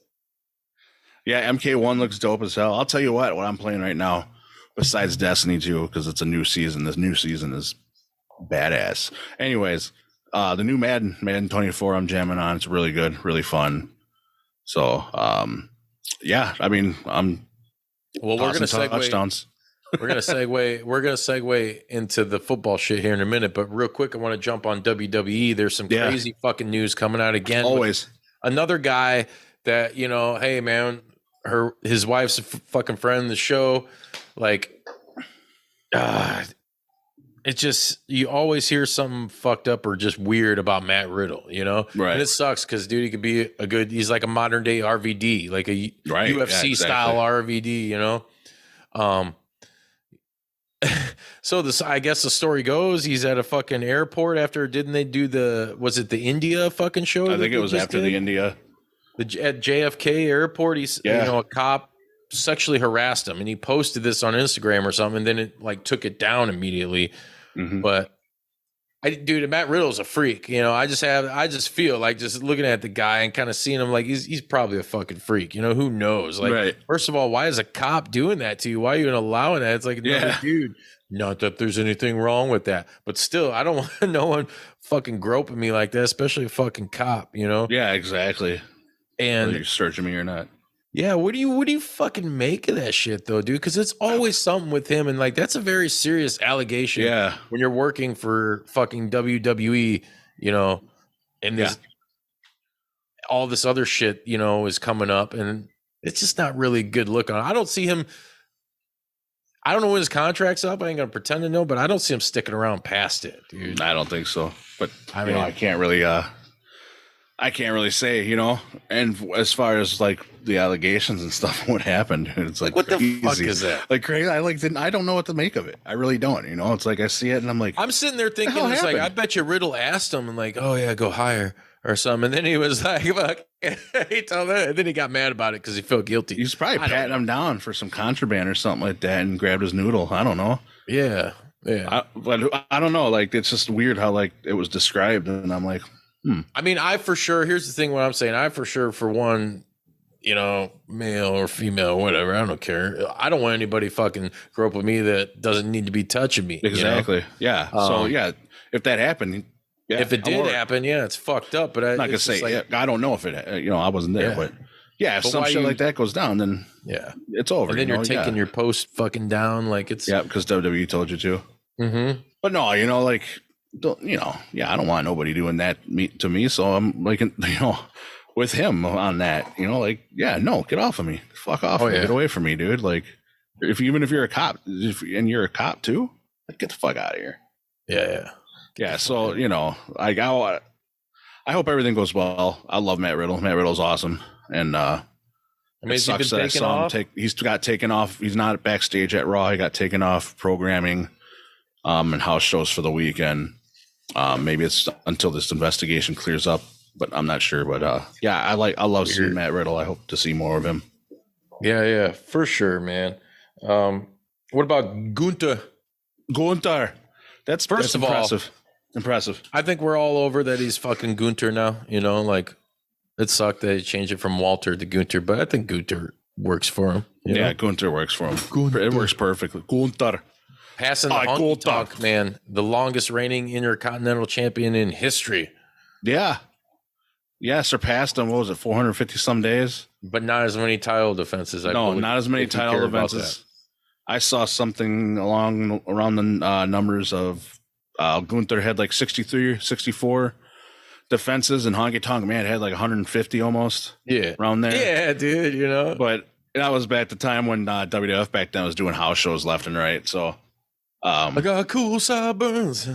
Yeah, MK1 looks dope as hell. I'll tell you what I'm playing right now, besides Destiny 2, because it's a new season. This new season is badass. Anyways, the new Madden 24 I'm jamming on. It's really good, really fun. So, yeah, I mean, we're going to segue touchdowns. We're going to segue into the football shit here in a minute, but real quick, I want to jump on WWE. There's some crazy fucking news coming out again. Always. Another guy that, you know, hey man, his wife's a fucking friend of the show. Like, it just, you always hear something fucked up or just weird about Matt Riddle, you know? Right. And it sucks because, dude, he could be he's like a modern day RVD, like a UFC style RVD, you know? So I guess the story goes, he's at a fucking airport after, didn't they do was it the India fucking show? I think it was after the India. At JFK airport, you know, a cop sexually harassed him, and he posted this on Instagram or something, and then it like took it down immediately. Mm-hmm. But dude, Matt Riddle's a freak. You know, I just feel like just looking at the guy and kind of seeing him like he's probably a fucking freak. You know, who knows? Like, First of all, why is a cop doing that to you? Why are you even allowing that? It's like, another dude. Not that there's anything wrong with that, but still, I don't want no one fucking groping me like that, especially a fucking cop. You know? Yeah, exactly. And whether you're searching me or not. Yeah, what do you fucking make of that shit though, dude? Because it's always something with him, and like that's a very serious allegation. Yeah, when you're working for fucking WWE, you know, and this all this other shit, you know, is coming up, and it's just not really good look on. I don't see him. I don't know when his contract's up. I ain't gonna pretend to know, but I don't see him sticking around past it, dude. I don't think so. But I mean, I can't really say, you know. And as far as like the allegations and stuff, what happened? It's like what crazy. The fuck is that? Like crazy. I don't know what to make of it. I really don't. You know, it's like I see it and I'm like, I'm sitting there thinking, it's like I bet you Riddle asked him and like, oh yeah, go higher. or something. And then he was like, fuck, he told that, and then he got mad about it because he felt guilty. He's probably patting him down for some contraband or something like that and grabbed his noodle. I don't know. Yeah. But I don't know. Like, it's just weird how like it was described. And I'm like, I mean, I for sure, here's the thing, what I'm saying, I for sure, for one, you know, male or female, whatever, I don't care. I don't want anybody fucking grow up with me that doesn't need to be touching me. exactly. You know? Yeah. So yeah, if that happened, yeah, If it did happen, yeah, it's fucked up. But I'm not gonna say, I don't know if it, I wasn't there, but yeah, if some shit like that goes down, then it's over. And then you're taking your post fucking down, like it's because WWE told you to. Mm-hmm. But no, like, I don't want nobody doing that to me. So I'm like, with him on that, like, no, get off of me, fuck off, get away from me, dude. Like, even if you're a cop, and you're a cop too, like, get the fuck out of here. Yeah. So like, I hope everything goes well. I love Matt Riddle. Matt Riddle's awesome, and it sucks that I saw him he's got taken off. He's not backstage at Raw. He got taken off programming, and house shows for the weekend. Maybe it's until this investigation clears up, but I'm not sure. But I love seeing Matt Riddle. I hope to see more of him. Yeah, for sure, man. What about Gunther? That's First of all, impressive. I think we're all over that he's fucking Gunther now. Like, it sucked that he changed it from Walter to Gunther, but I think Gunther works for him. Gunther works for him. It works perfectly. Gunther. Passing the honky tonk, man, the longest reigning Intercontinental Champion in history. Yeah, surpassed him. What was it, 450 some days? But not as many title defenses. Not as many title defenses. I saw something around the numbers of Gunther had like 63, 64 defenses, and Honky Tonk Man had like 150 almost. Yeah, around there. Yeah, dude. But that was back at the time when WWF back then was doing house shows left and right. So. I got cool sideburns.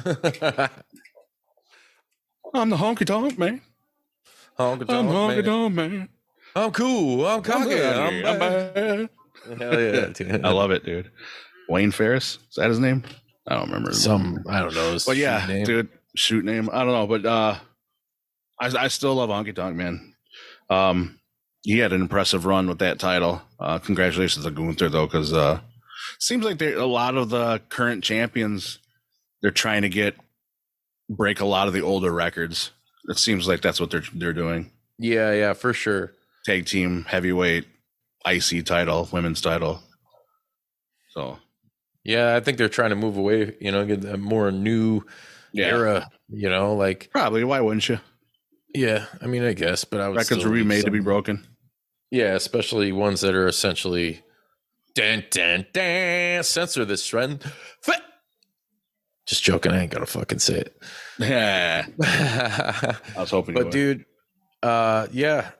I'm the honky tonk man. Honky tonk man. I'm cool. I'm cocky. I'm bad. Hell yeah, dude. I love it, dude. Wayne Ferris, is that his name? I don't remember. I don't know. But yeah, dude, shoot name. I don't know, but I still love Honky Tonk Man. He had an impressive run with that title. Congratulations to Gunther though, because seems like a lot of the current champions, they're trying to break a lot of the older records. It seems like that's what they're doing. Yeah, for sure. Tag team, heavyweight, IC title, women's title. So, yeah, I think they're trying to move away. Get a more new era. Like probably. Why wouldn't you? Yeah, I mean, I guess, but I would. Records were remade to be broken. Yeah, especially ones that are essentially. Censor this trend. Just joking. I ain't gonna fucking say it. Yeah. I was hoping. But dude, yeah.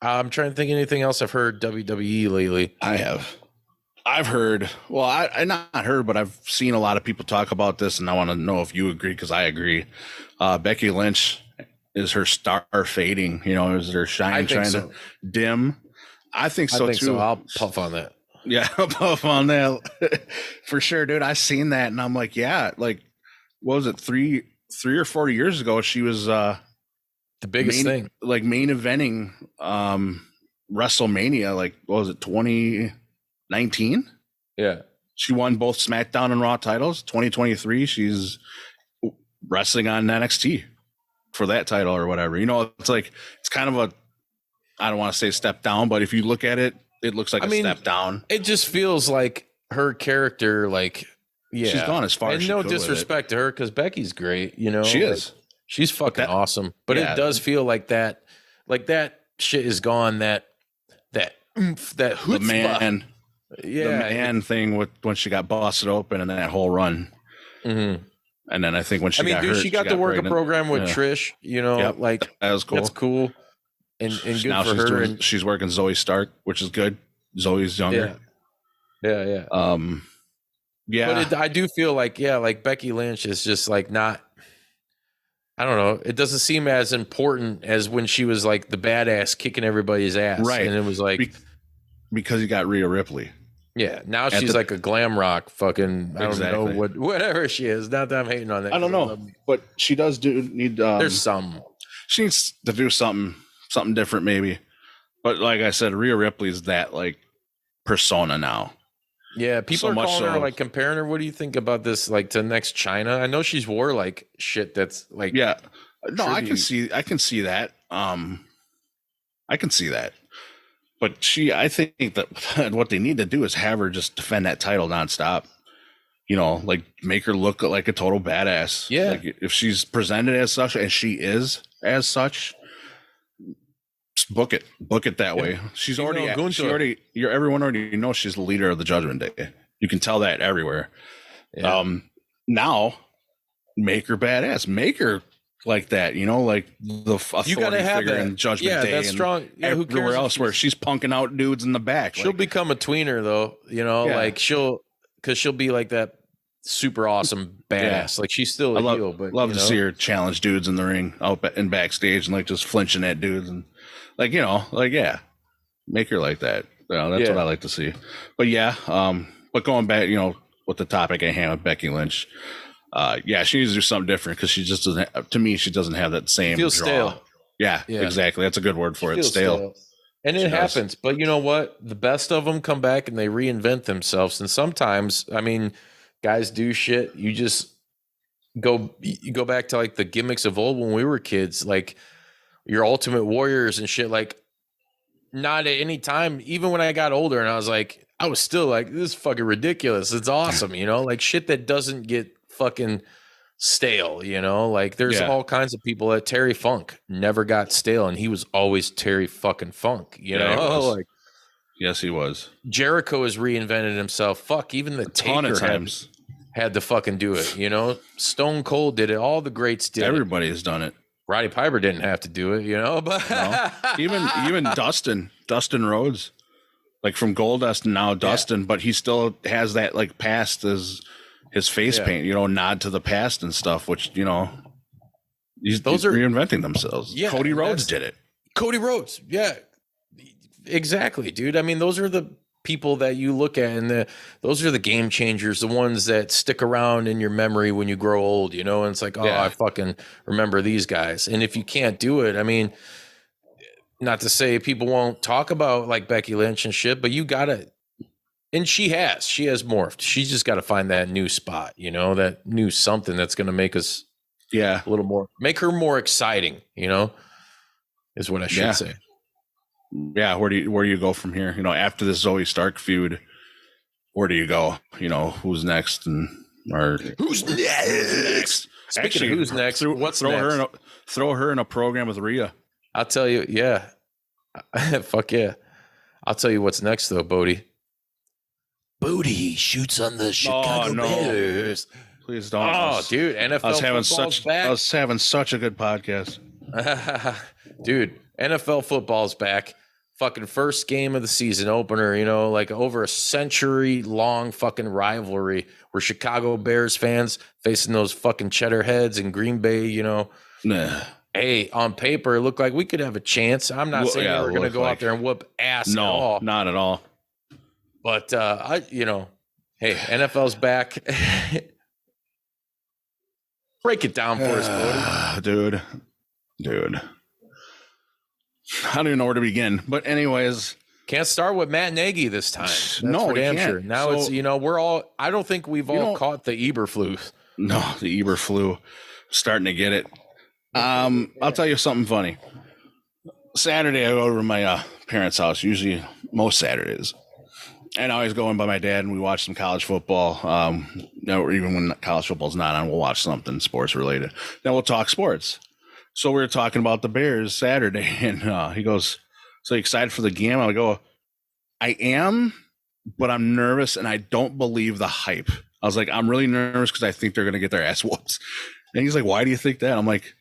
I'm trying to think of anything else I've heard WWE lately. I've heard. Well, I not heard, but I've seen a lot of people talk about this, and I want to know if you agree because I agree. Becky Lynch, is her star fading? Is her shine trying to dim? I think so too. So. I'll puff on that. Yeah, puff on that for sure, dude. I seen that, and I'm like, yeah, like, what was it, 3 or 4 years ago? She was the biggest thing, like main eventing WrestleMania. Like, what was it, 2019? Yeah, she won both SmackDown and Raw titles. 2023, she's wrestling on NXT for that title or whatever. It's like it's kind of I don't want to say step down, but if you look at it. It looks like a step down. It just feels like her character, like, she's gone as far as she no could disrespect to her, because Becky's great, She is. She's fucking awesome. But it does feel like that shit is gone. That chutzpah. The man thing with when she got busted open and then that whole run. Mm-hmm. And then I think when she got hurt, she got to work pregnant. A program with Trish. Like that was cool. That's cool. And good now for her. She's working Zoe Stark, which is good. Zoe's younger. Yeah. But I do feel like Becky Lynch is just like not. I don't know. It doesn't seem as important as when she was like the badass kicking everybody's ass, right? And it was like because you got Rhea Ripley. Yeah, now she's like a glam rock fucking. I don't know whatever she is. Not that I'm hating on that. I don't know, but she does need. There's some. she needs to do something different, maybe. But like I said, Rhea Ripley's that like persona now. Yeah, people are calling her like comparing her. What do you think about this? Like to next China? I know she's wore like shit that's like no, I can see that. I can see that. But I think that what they need to do is have her just defend that title nonstop. You know, like make her look like a total badass. Yeah. Like if she's presented as such, and she is as such, just book it that way. She's already, everyone already knows she's the leader of the Judgment Day. You can tell that everywhere. Yeah. Now make her badass. Make her like that, you know, like the authority figure in Judgment Day. That's strong. Yeah, who everywhere cares else where she's punking out dudes in the back. She'll become a tweener though, you know, like she'll be like that super awesome badass. Like she's still a heel, but love to see her challenge dudes in the ring out and backstage and like just flinching at dudes and like, you know, like, yeah, make her like that. You know, that's what I like to see. But yeah, but going back, you know, with the topic at hand with Becky Lynch, she needs to do something different because she just doesn't. To me, she doesn't have that same. Feels stale. Yeah, exactly. That's a good word for it. Stale. And it happens, but you know what? The best of them come back and they reinvent themselves. And sometimes, I mean, guys do shit. You just you go back to like the gimmicks of old when we were kids, like your Ultimate Warriors and shit. Like, not at any time, even when I got older, and I was still like, this is fucking ridiculous. It's awesome, you know, like shit that doesn't get fucking stale, you know, like there's all kinds of people that Terry Funk never got stale and he was always Terry fucking Funk, you know, like yes, he was. Jericho has reinvented himself. Fuck, even the Taker had to fucking do it, you know. Stone Cold did it. All the greats did. Everybody has done it. Roddy Piper didn't have to do it, you know, but no. even Dustin Rhodes, like from Goldust and now Dustin, but he still has that like past as his face paint, you know, nod to the past and stuff, which, you know, those are reinventing themselves. Yeah, Cody Rhodes did it. Cody Rhodes, yeah, exactly, dude. I mean, those are the people that you look at, and those are the game changers, the ones that stick around in your memory when you grow old, you know. And it's like, I fucking remember these guys. And if you can't do it, I mean, not to say people won't talk about like Becky Lynch and shit, but you gotta. And she has morphed. She's just got to find that new spot, you know, that new something that's going to make us, a little more, make her more exciting, you know, is what I should say. Yeah. Where do you go from here? You know, after this Zoe Stark feud, where do you go? You know, who's next? Who's next? Speaking of who's next, throw her in a program with Rhea. I'll tell you. Yeah. Fuck yeah. I'll tell you what's next though, Bodi. Booty shoots on the Chicago Bears. Please don't. Oh, dude, NFL football's back. I was having such a good podcast. Dude, NFL football's back. Fucking first game of the season opener, you know, like over a century-long fucking rivalry where Chicago Bears fans facing those fucking cheddar heads in Green Bay, you know. Nah. Hey, on paper, it looked like we could have a chance. I'm not saying we're going to go out there and whoop ass at all. No, not at all. But, hey, NFL's back. Break it down for us, Bodi. Dude. I don't even know where to begin. But anyways. Can't start with Matt Nagy this time. That's no, for damn sure. Now it's, you know, I don't think we've all caught the Eber flu. No, the Eber flu. Starting to get it. I'll tell you something funny. Saturday, I go over to my parents' house, usually most Saturdays. And I always go in by my dad and we watch some college football. Even when college football's not on, we'll watch something sports related. Then we'll talk sports. So we were talking about the Bears Saturday, and he goes, "So you excited for the game?" I go, "I am, but I'm nervous and I don't believe the hype." I was like, "I'm really nervous because I think they're going to get their ass whooped." And he's like, "Why do you think that?" I'm like,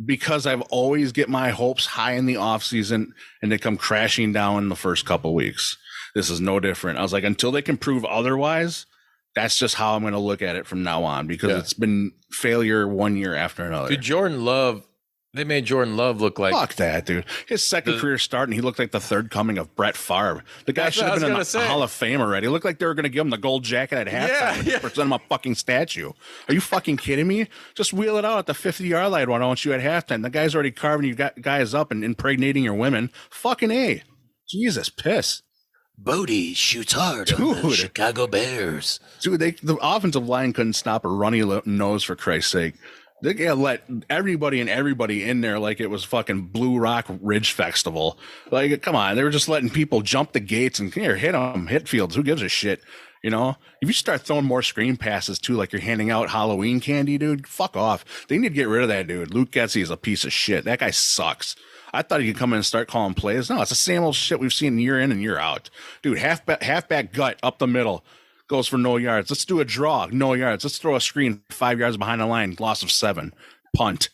"Because I've always get my hopes high in the off season and they come crashing down in the first couple of weeks. This is no different." I was like, until they can prove otherwise, that's just how I'm going to look at it from now on, because it's been failure one year after another. Dude, Jordan Love They made Jordan Love look like fuck that, dude. His second career start, and he looked like the third coming of Brett Favre. The guy should have been in the Hall of Fame already. It looked like they were going to give him the gold jacket at halftime. Yeah. Present him a fucking statue. Are you fucking kidding me? Just wheel it out at the 50-yard line. Why don't you at halftime? The guy's already carving you guys up and impregnating your women. Fucking A. Jesus, piss. Bodi shoots hard on the Chicago Bears. Dude, the offensive line couldn't stop a runny nose, for Christ's sake. They gotta let everybody in there like it was fucking Blue Rock Ridge Festival. Like, come on, they were just letting people jump the gates and here, hit them, hit fields. Who gives a shit? You know, if you start throwing more screen passes too, like you're handing out Halloween candy, dude, fuck off. They need to get rid of that dude. Luke Getsy is a piece of shit. That guy sucks. I thought he could come in and start calling plays. No, it's the same old shit we've seen year in and year out. Dude, halfback gut up the middle. Goes for no yards. Let's do a draw. No yards. Let's throw a screen 5 yards behind the line. Loss of 7. Punt.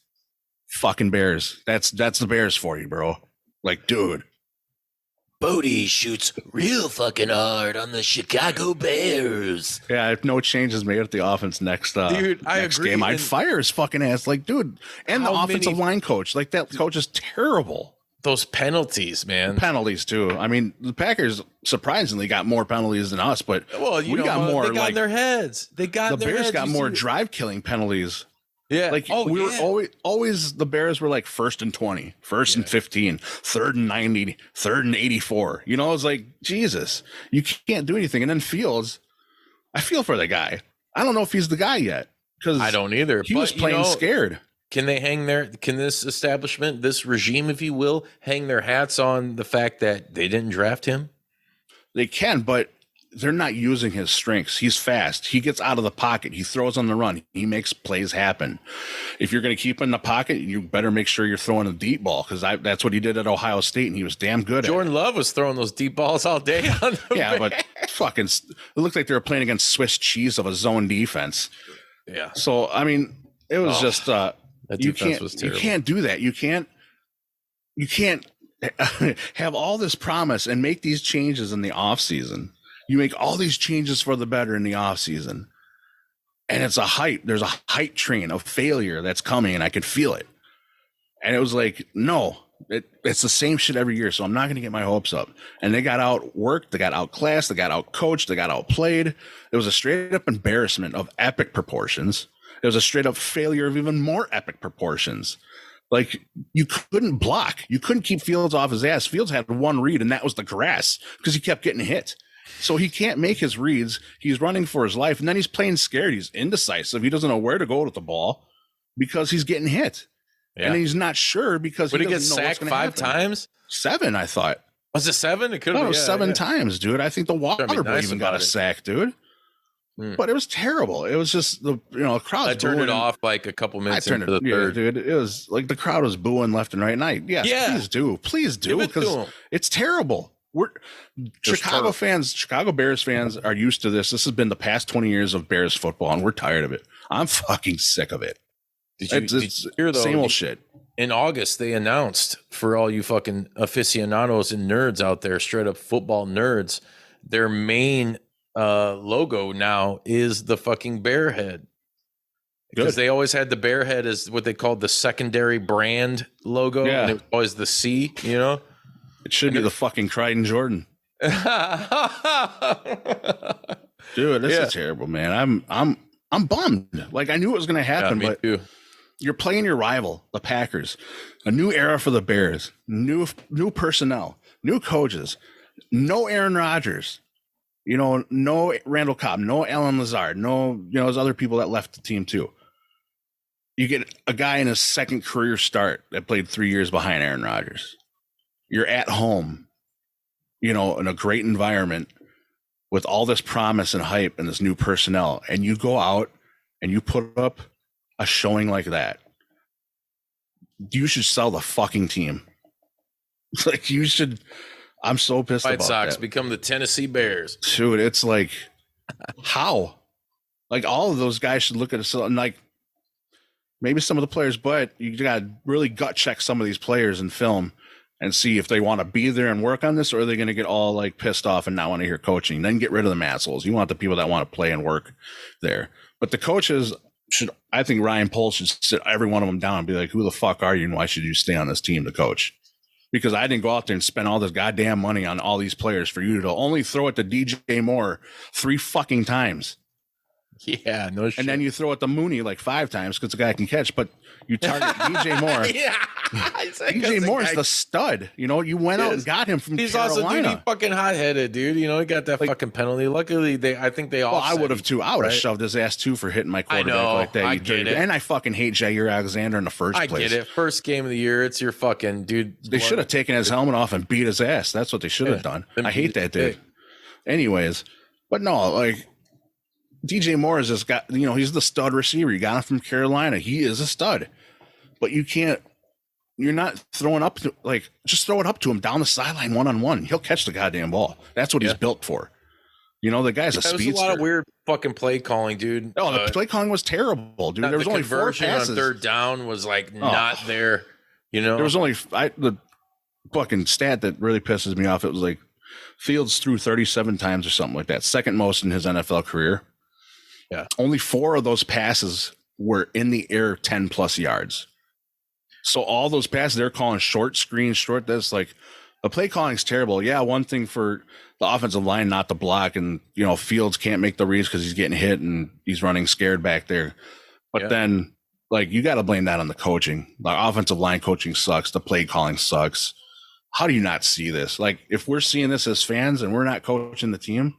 Fucking Bears. That's the Bears for you, bro. Like, dude. Bodi shoots real fucking hard on the Chicago Bears. Yeah, if no changes made at the offense next dude, next game, I'd fire his fucking ass. Like, dude, and the offensive line coach. Like, that coach is terrible. Those penalties, man. Penalties too. I mean, the Packers surprisingly got more penalties than us, but we got more. They got in their heads. They got the Bears got more drive killing penalties. Yeah, like we were always the Bears were like 1st and 20, 1st and 15, 3rd and 90, 3rd and 84. You know, it's like Jesus, you can't do anything. And then Fields, I feel for the guy. I don't know if he's the guy yet because I don't either. He was playing scared. Can this establishment, this regime, if you will, hang their hats on the fact that they didn't draft him? They can, but they're not using his strengths. He's fast. He gets out of the pocket. He throws on the run. He makes plays happen. If you're going to keep him in the pocket, you better make sure you're throwing a deep ball because that's what he did at Ohio State, and he was damn good Jordan Love was throwing those deep balls all day on the Yeah, but fucking, it looked like they were playing against Swiss cheese of a zone defense. Yeah. So, I mean, it was just you can't do that. You can't have all this promise and make these changes in the offseason. You make all these changes for the better in the offseason. And it's a hype. There's a hype train of failure that's coming, and I could feel it. And it was like, no, it's the same shit every year. So I'm not going to get my hopes up. And they got outworked. They got outclassed. They got outcoached. They got outplayed. It was a straight up embarrassment of epic proportions. It was a straight up failure of even more epic proportions. Like, you couldn't block. You couldn't keep Fields off his ass. Fields had one read, and that was the grass because he kept getting hit. So he can't make his reads. He's running for his life, and then he's playing scared. He's indecisive. He doesn't know where to go with the ball because he's getting hit. Yeah. And he's not sure because he get sacked 5 times? 7, I thought. Was it 7? It could have been 7 times, dude. I think the water boy even got a sack, dude. But it was terrible. It was just the crowd. I turned it off like a couple minutes into the third. Dude. It was like the crowd was booing left and right. And please do because it's terrible. Chicago Bears fans are used to this. This has been the past 20 years of Bears football, and we're tired of it. I'm fucking sick of it. Did you hear though? Same old shit. In August, they announced for all you fucking aficionados and nerds out there, straight up football nerds, their main logo now is the fucking bear head. Because they always had the bear head as what they called the secondary brand logo. Yeah. And it was always the C, you know? It should be the fucking Crichton Jordan. Dude, this is terrible, man. I'm bummed. Like, I knew it was gonna happen, but too. You're playing your rival, the Packers. A new era for the Bears. New personnel, new coaches, no Aaron Rodgers. No Randall Cobb, no Alan Lazard, no, there's other people that left the team too. You get a guy in his second career start that played 3 years behind Aaron Rodgers. You're at home, in a great environment with all this promise and hype and this new personnel. And you go out and you put up a showing like that. You should sell the fucking team. Like, you should. I'm so pissed about that. White Sox become the Tennessee Bears. Dude, it's like, how? Like, all of those guys should look at us and like, maybe some of the players, but you got to really gut check some of these players in film and see if they want to be there and work on this, or are they going to get all like pissed off and not want to hear coaching. Then get rid of the assholes. You want the people that want to play and work there. But the coaches, I think Ryan Poles should sit every one of them down and be like, who the fuck are you and why should you stay on this team to coach? Because I didn't go out there and spend all this goddamn money on all these players for you to only throw it to DJ Moore 3 fucking times. Yeah, no shit. And then you throw it to Mooney like 5 times because the guy can catch, but you target DJ Moore. Yeah. DJ Moore's the stud. You know, you went out and got him from He's Carolina. also, dude, he fucking hot-headed, dude. You know, he got that fucking penalty. Luckily, I think they all. Well, I would have too. I would have shoved his ass too for hitting my quarterback like that. I get it. And I fucking hate Jair Alexander in the first place. I get it. First game of the year, it's your fucking dude. They should have taken his helmet off and beat his ass. That's what they should have done. I hate that dude. Anyways, but no, like DJ Moore has just got, you know, he's the stud receiver. You got him from Carolina. He is a stud, but you're not throwing up to, like, just throw it up to him down the sideline 1-on-1. He'll catch the goddamn ball. That's what he's built for. You know, the guy's a speedster. There was a lot of weird fucking play calling, dude. Oh, the play calling was terrible, dude. There was only 4 passes. On third down was like not there. You know, there was only the fucking stat that really pisses me off. It was like Fields threw 37 times or something like that, second most in his NFL career. Yeah, only 4 of those passes were in the air 10 plus yards. So all those passes they're calling short screen, short this, like the play calling is terrible. Yeah, one thing for the offensive line not to block, and you know Fields can't make the reads because he's getting hit and he's running scared back there. But then, like, you got to blame that on the coaching. The offensive line coaching sucks. The play calling sucks. How do you not see this? Like, if we're seeing this as fans and we're not coaching the team,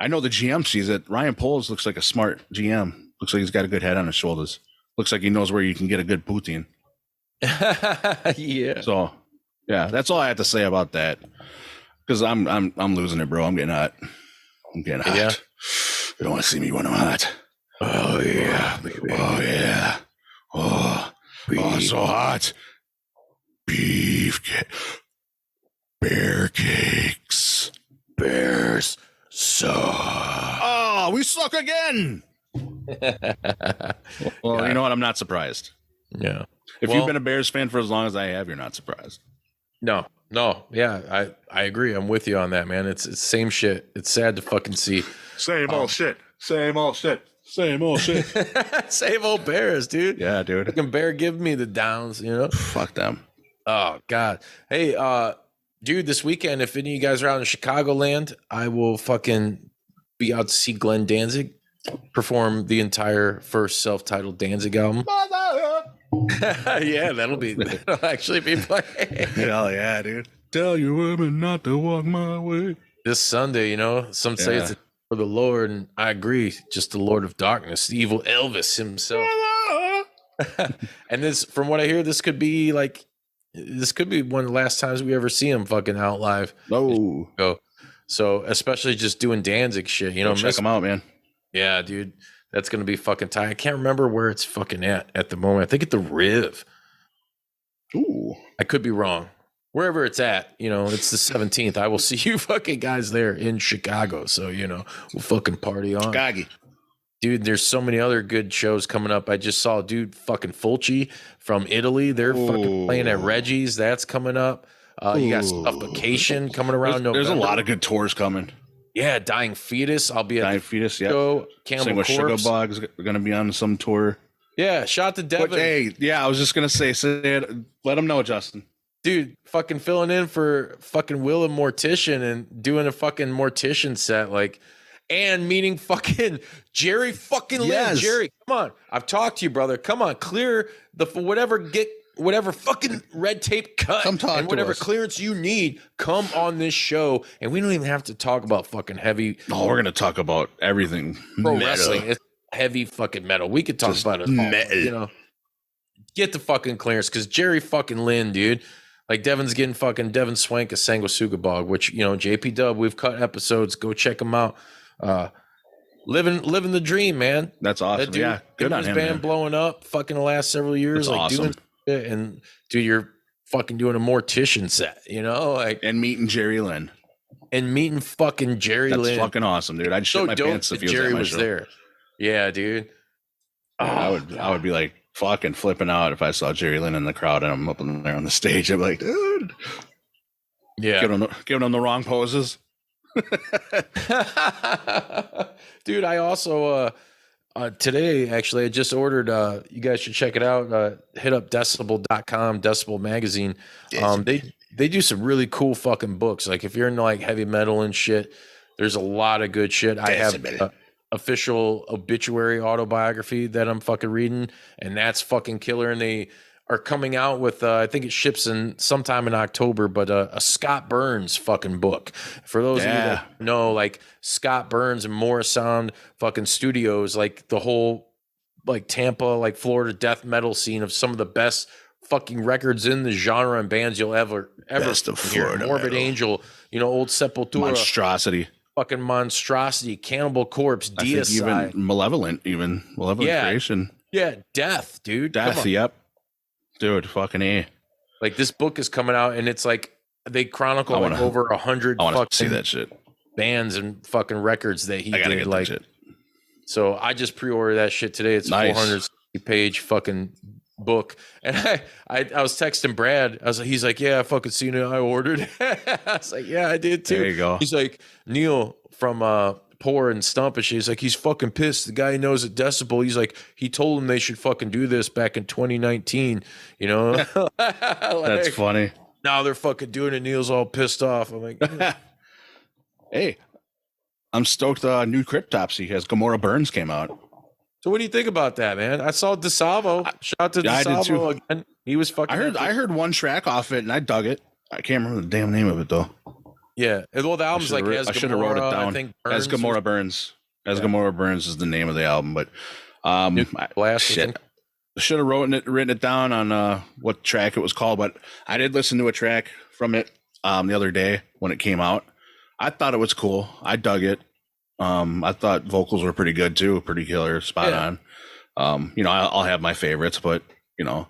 I know the GM sees it. Ryan Poles looks like a smart GM. Looks like he's got a good head on his shoulders. Looks like he knows where you can get a good poutine. Yeah. So, yeah, that's all I have to say about that. Because I'm losing it, bro. I'm getting hot. Yeah. You don't want to see me when I'm hot. Oh yeah, baby. Oh yeah. Oh, so hot. Bear cakes. Bears suck. Oh, we suck again. Well, you know what? I'm not surprised. Yeah. If you've been a Bears fan for as long as I have, you're not surprised. No. Yeah, I agree. I'm with you on that, man. It's same shit. It's sad to fucking see. Same old shit. Same old shit. Same old shit. Same old Bears, dude. Yeah, dude. Fucking Bear give me the downs, you know? Fuck them. Oh, God. Hey, dude, this weekend, if any of you guys are out in Chicagoland, I will fucking be out to see Glenn Danzig perform the entire first self-titled Danzig album. Yeah, that'll actually be playing. Hell yeah, dude. Tell your women not to walk my way. This Sunday, you know, some say it's for the Lord, and I agree, just the Lord of Darkness, the evil Elvis himself. And this, from what I hear, this could be one of the last times we ever see him fucking out live. No. So especially just doing Danzig shit, you know. Check him out, man. Yeah, dude. That's going to be fucking tight. I can't remember where it's fucking at the moment. I think at the Riv. Ooh. I could be wrong. Wherever it's at, you know, it's the 17th. I will see you fucking guys there in Chicago. So, you know, we'll fucking party on. Chicago. Dude, there's so many other good shows coming up. I just saw fucking Fulci from Italy. They're fucking playing at Reggie's. That's coming up. You got Suffocation coming around. There's a lot of good tours coming. Yeah, Dying Fetus. I'll be at Dying Fetus, yeah. Campbell Same with Sugar Corpse. Bog's going to be on some tour. Yeah, shout to Devin. Hey, yeah, I was just going to say, let them know, Justin. Dude, fucking filling in for fucking Will and Mortician and doing a fucking Mortician set, like, and meeting fucking Jerry fucking Lynn. Jerry, come on. I've talked to you, brother. Come on, clear the whatever fucking red tape cut come talk and whatever to us. Clearance you need, come on this show. And we don't even have to talk about fucking heavy. No, we're going to talk about everything. Pro wrestling. It's heavy fucking metal. We could talk Just about it all, you know. Get the fucking clearance, because Jerry fucking Lynn, dude. Like, Devin's getting fucking Devin Swank of Sanguisuga Bog, which, you know, JP Dub, we've cut episodes. Go check them out. Living the dream, man. That's awesome. Dude, yeah, good on him, band man. blowing up fucking the last several years. That's like awesome. doing shit, and dude, you're fucking doing a Mortician set, you know, like, and meeting Jerry Lynn. And meeting fucking Jerry That's Lynn. fucking awesome, dude. I'd shit my pants if Jerry was show. there. Yeah, dude. I would be like fucking flipping out if I saw Jerry Lynn in the crowd and I'm up in there on the stage. I'm like, dude. Yeah. Giving them the wrong poses. Dude, I also Today, actually, I just ordered. You guys should check it out. Hit up decibel.com, Decibel Magazine. They do some really cool fucking books. Like if you're into like heavy metal and shit, there's a lot of good shit. I have official obituary autobiography that I'm fucking reading, and that's fucking killer. And they are coming out with I think it ships in sometime in October, but a Scott Burns fucking book. For those of you that know, like Scott Burns and Morrisound fucking studios, like the whole like Tampa, like Florida death metal scene of some of the best fucking records in the genre and bands you'll ever Best of hear. Florida Morbid metal. Angel, you know, Old Sepultura, Monstrosity. fucking Monstrosity, Cannibal Corpse, I think Deicide. even Malevolent Creation. Yeah, Death, dude. Come Death, on. yep. Dude, fucking A. Like this book is coming out, and it's like they chronicle like over 100 I want to fucking see that shit. bands and fucking records that he I gotta did. get Like, that shit. so I just pre-ordered that shit today. It's Nice. 460-page fucking book, and I was texting Brad. I was like, he's like, yeah, I fucking seen it. I ordered it. I was like, yeah, I did too. There you go. He's like, Neil from Poor and Stump, and she's like, he's fucking pissed. The guy knows at Decibel. He's like, he told him they should fucking do this back in 2019. You know, That's funny. Now they're fucking doing it. Neil's all pissed off. I'm like, Hey, I'm stoked. New Cryptopsy as Gamora Burns came out. so what do you think about that, man? I saw DeSalvo. Shout out to Yeah, I did DeSalvo too. again. He was fucking. I heard one track off it and I dug it. I can't remember the damn name of it though. Yeah, well, the album's like I should have wrote it down. I think As Gamora Burns. As Gamora Burns is the name of the album, but Blast. shit. I should have written it down on what track it was called, but I did listen to a track from it the other day when it came out. I thought it was cool. I dug it. I thought vocals were pretty good too, pretty killer, spot on. You know, I'll have my favorites, but you know,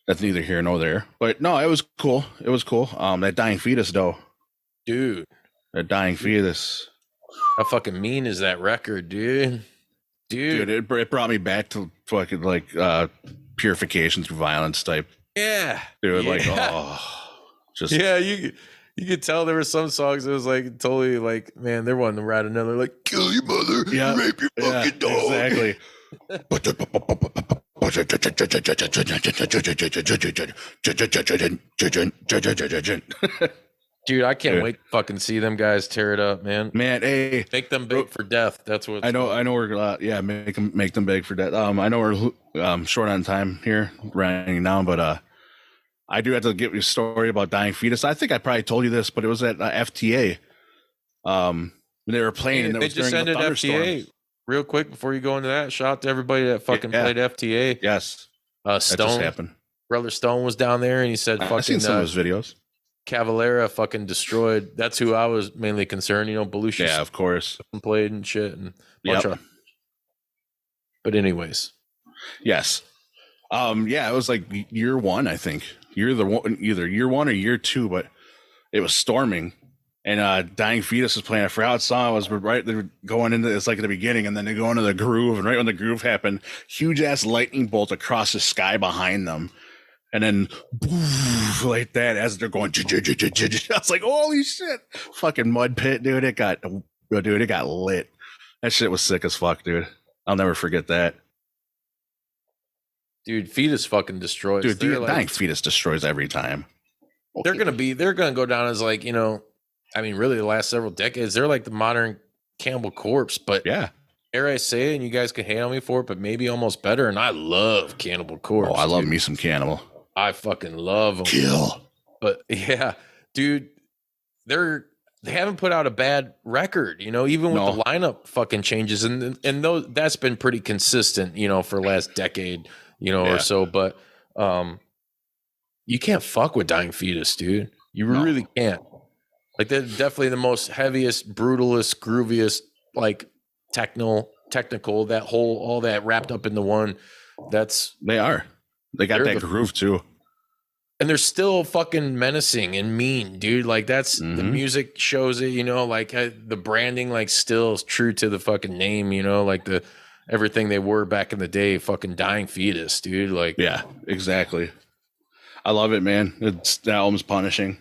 that's neither here nor there. But no, it was cool. It was cool. That Dying Fetus though. Dude, That Dying Fetus. how fucking mean is that record, dude? Dude, it brought me back to fucking like purification through violence type. Yeah, Dude, yeah. like just Yeah, you could tell there were some songs that was like totally like, man, they're one to write another like, Kill your mother. Yeah. Rape your yeah, fucking dog. exactly. dude, I can't wait to fucking see them guys tear it up, man. Man, hey, Make them big for death. That's what I know we're make them beg for that. I know we're short on time here running down, but I do have to give you a story about Dying Fetus. I think I probably told you this, but it was at FTA. When they were playing, and it they was just during the ended FTA. thunderstorms. Real quick before you go into that, shout out to everybody that fucking Yeah. played FTA. Yes, that just Stone, happened. Brother Stone was down there, and he said, I've "Fucking seen some of his videos. Cavalera fucking destroyed." That's who I was mainly concerned. You know, Belushi Yeah, of course. played and shit, and Yep. But anyways, Yes. Yeah, it was like year one, I think. Either year one or year two, but it was storming. And Dying Fetus was playing. I forgot what song it was, but right, they were going into it's like at the beginning, and then they go into the groove, and right when the groove happened, huge ass lightning bolt across the sky behind them. And then boof, like that as they're going. I was like, holy shit. Fucking mud pit, dude. It got lit. That shit was sick as fuck, dude. I'll never forget that. dude, Fetus fucking destroys. Dude, They're like- Dying Fetus destroys every time. they're gonna go down as like, you know, I mean, really the last several decades, they're like the modern Cannibal Corpse, but Yeah. dare I say it, and you guys can hate on me for it, but maybe almost better. And I love Cannibal Corpse. Oh, I love dude. me some Cannibal. I fucking love them. Kill. But yeah, dude, they haven't put out a bad record, you know, even with No. the lineup fucking changes, and those that's been pretty consistent, you know, for the last decade, you know, Yeah. or so. But you can't fuck with Dying Fetus, dude. You No. really can't. Like they're definitely the most heaviest, brutalest, grooviest, like technical, that whole all that wrapped up into one. That's They are. They got They're that the- groove too. and they're still fucking menacing and mean, dude. Like that's the Mhm. music shows it, you know, like the branding, like still is true to the fucking name, you know, like the everything they were back in the day, fucking Dying Fetus, dude. Like, Yeah, exactly. I love it, man. That album's punishing.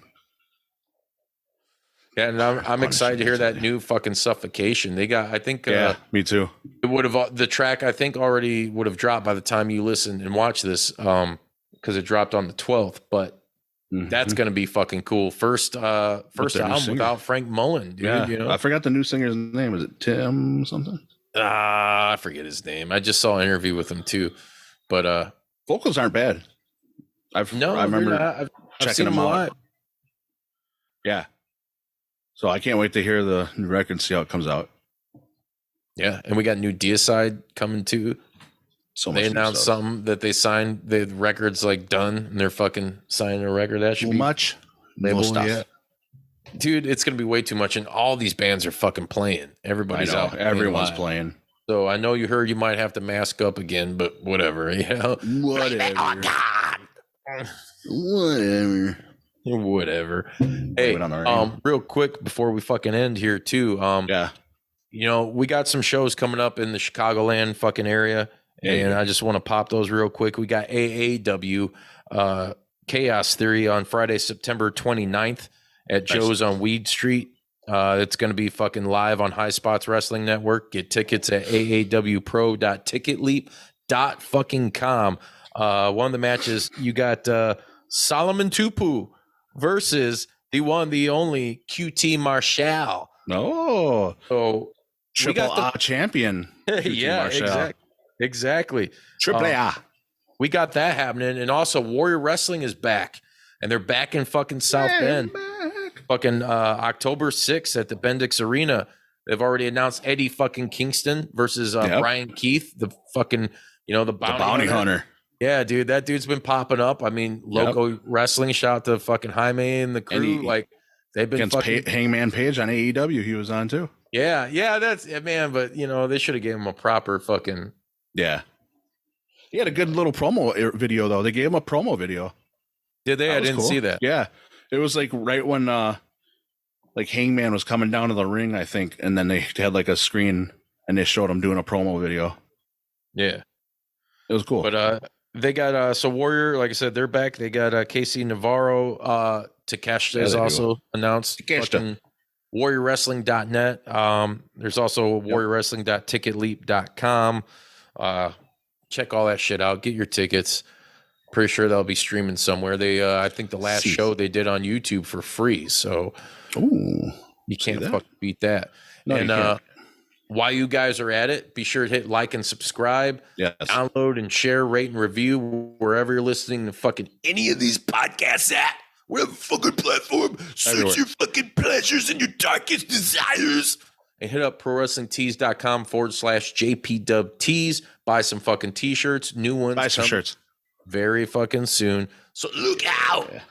Yeah, and I'm excited to hear that new fucking Suffocation. They got, I think, me too. It would have the track I think already would have dropped by the time you listen and watch this, because it dropped on the 12th. But that's gonna be fucking cool. First album without Frank Mullen, dude. Yeah, You know, I forgot the new singer's name. Is it Tim something? I forget his name. I just saw an interview with him too. But vocals aren't bad. I remember I've checking them out. Yeah. So I can't wait to hear the new record and see how it comes out. Yeah, and we got new Deicide coming too. So much they announced something that they signed. The record's like done, and they're fucking signing a record. That should be much label stuff. Yeah. Dude, it's gonna be way too much, and all these bands are fucking playing. Everybody's out. Everyone's playing. So I know you heard you might have to mask up again, but whatever. You know, Whatever. Whatever. Hey, real quick before we fucking end here too. You know, we got some shows coming up in the Chicagoland fucking area, and I just want to pop those real quick. We got AAW Chaos Theory on Friday, September 29th at Joe's on Weed Street. It's going to be fucking live on High Spots Wrestling Network. Get tickets at aawpro.ticketleap.com. One of the matches, you got Solomon Tupu versus the one, the only QT Marshall. No. So Triple A champion. Yeah, exactly. Triple A. We got that happening. And also Warrior Wrestling is back. And they're back in fucking South Bend. Fucking October 6th at the Bendix Arena. They've already announced Eddie fucking Kingston versus Brian Keith, the fucking, the bounty hunter. Yeah, dude, that dude's been popping up. I mean, Loco Wrestling, shout out to fucking Jaime and the crew. Like, they've been fucking Hangman Page on AEW. He was on too. Yeah, that's man. But they should have gave him a proper fucking. Yeah, he had a good little promo video though. They gave him a promo video. Did they? I didn't see that. Yeah, it was like right when like Hangman was coming down to the ring, I think, and then they had like a screen and they showed him doing a promo video. Yeah, it was cool. But they got so Warrior, like I said, they're back. They got Casey Navarro. Takeshita is also announced. WarriorWrestling.net. There's also WarriorWrestling.ticketleap.com. Check all that shit out. Get your tickets. Pretty sure they'll be streaming somewhere. They, I think the last show they did on YouTube for free. So you can't fucking beat that. No, and while you guys are at it, be sure to hit like and subscribe. Yes. Download and share, rate and review wherever you're listening to fucking any of these podcasts at. Whatever fucking platform suits your fucking pleasures and your darkest desires. And hit up prowrestlingtees.com/JPWtees. Buy some fucking t-shirts. New ones. Buy some shirts. Very fucking soon. So look out. Yeah.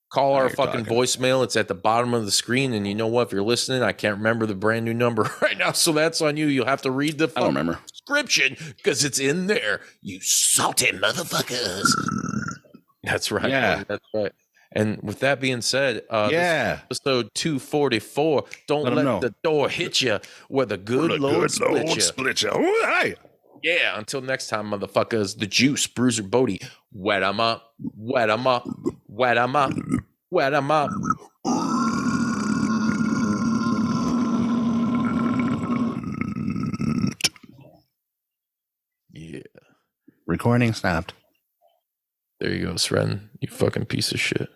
Call our fucking voicemail. It's at the bottom of the screen. And you know what? If you're listening, I can't remember the brand new number right now. So that's on you. You'll have to read the description because it's in there. You salty motherfuckers. That's right. Yeah. That's right. And with that being said, episode 244, don't let the door hit you where the good Lord split you. Hey. Yeah, until next time, motherfuckers, the Juice, Bruiser Bodi, wet 'em up, wet 'em up, wet 'em up, wet 'em up. Yeah. Recording stopped. There you go, Sren. You fucking piece of shit.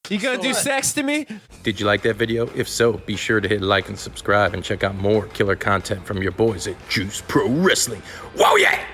You gonna do sex to me? Did you like that video? If so, be sure to hit like and subscribe and check out more killer content from your boys at Juice Pro Wrestling. Whoa, yeah!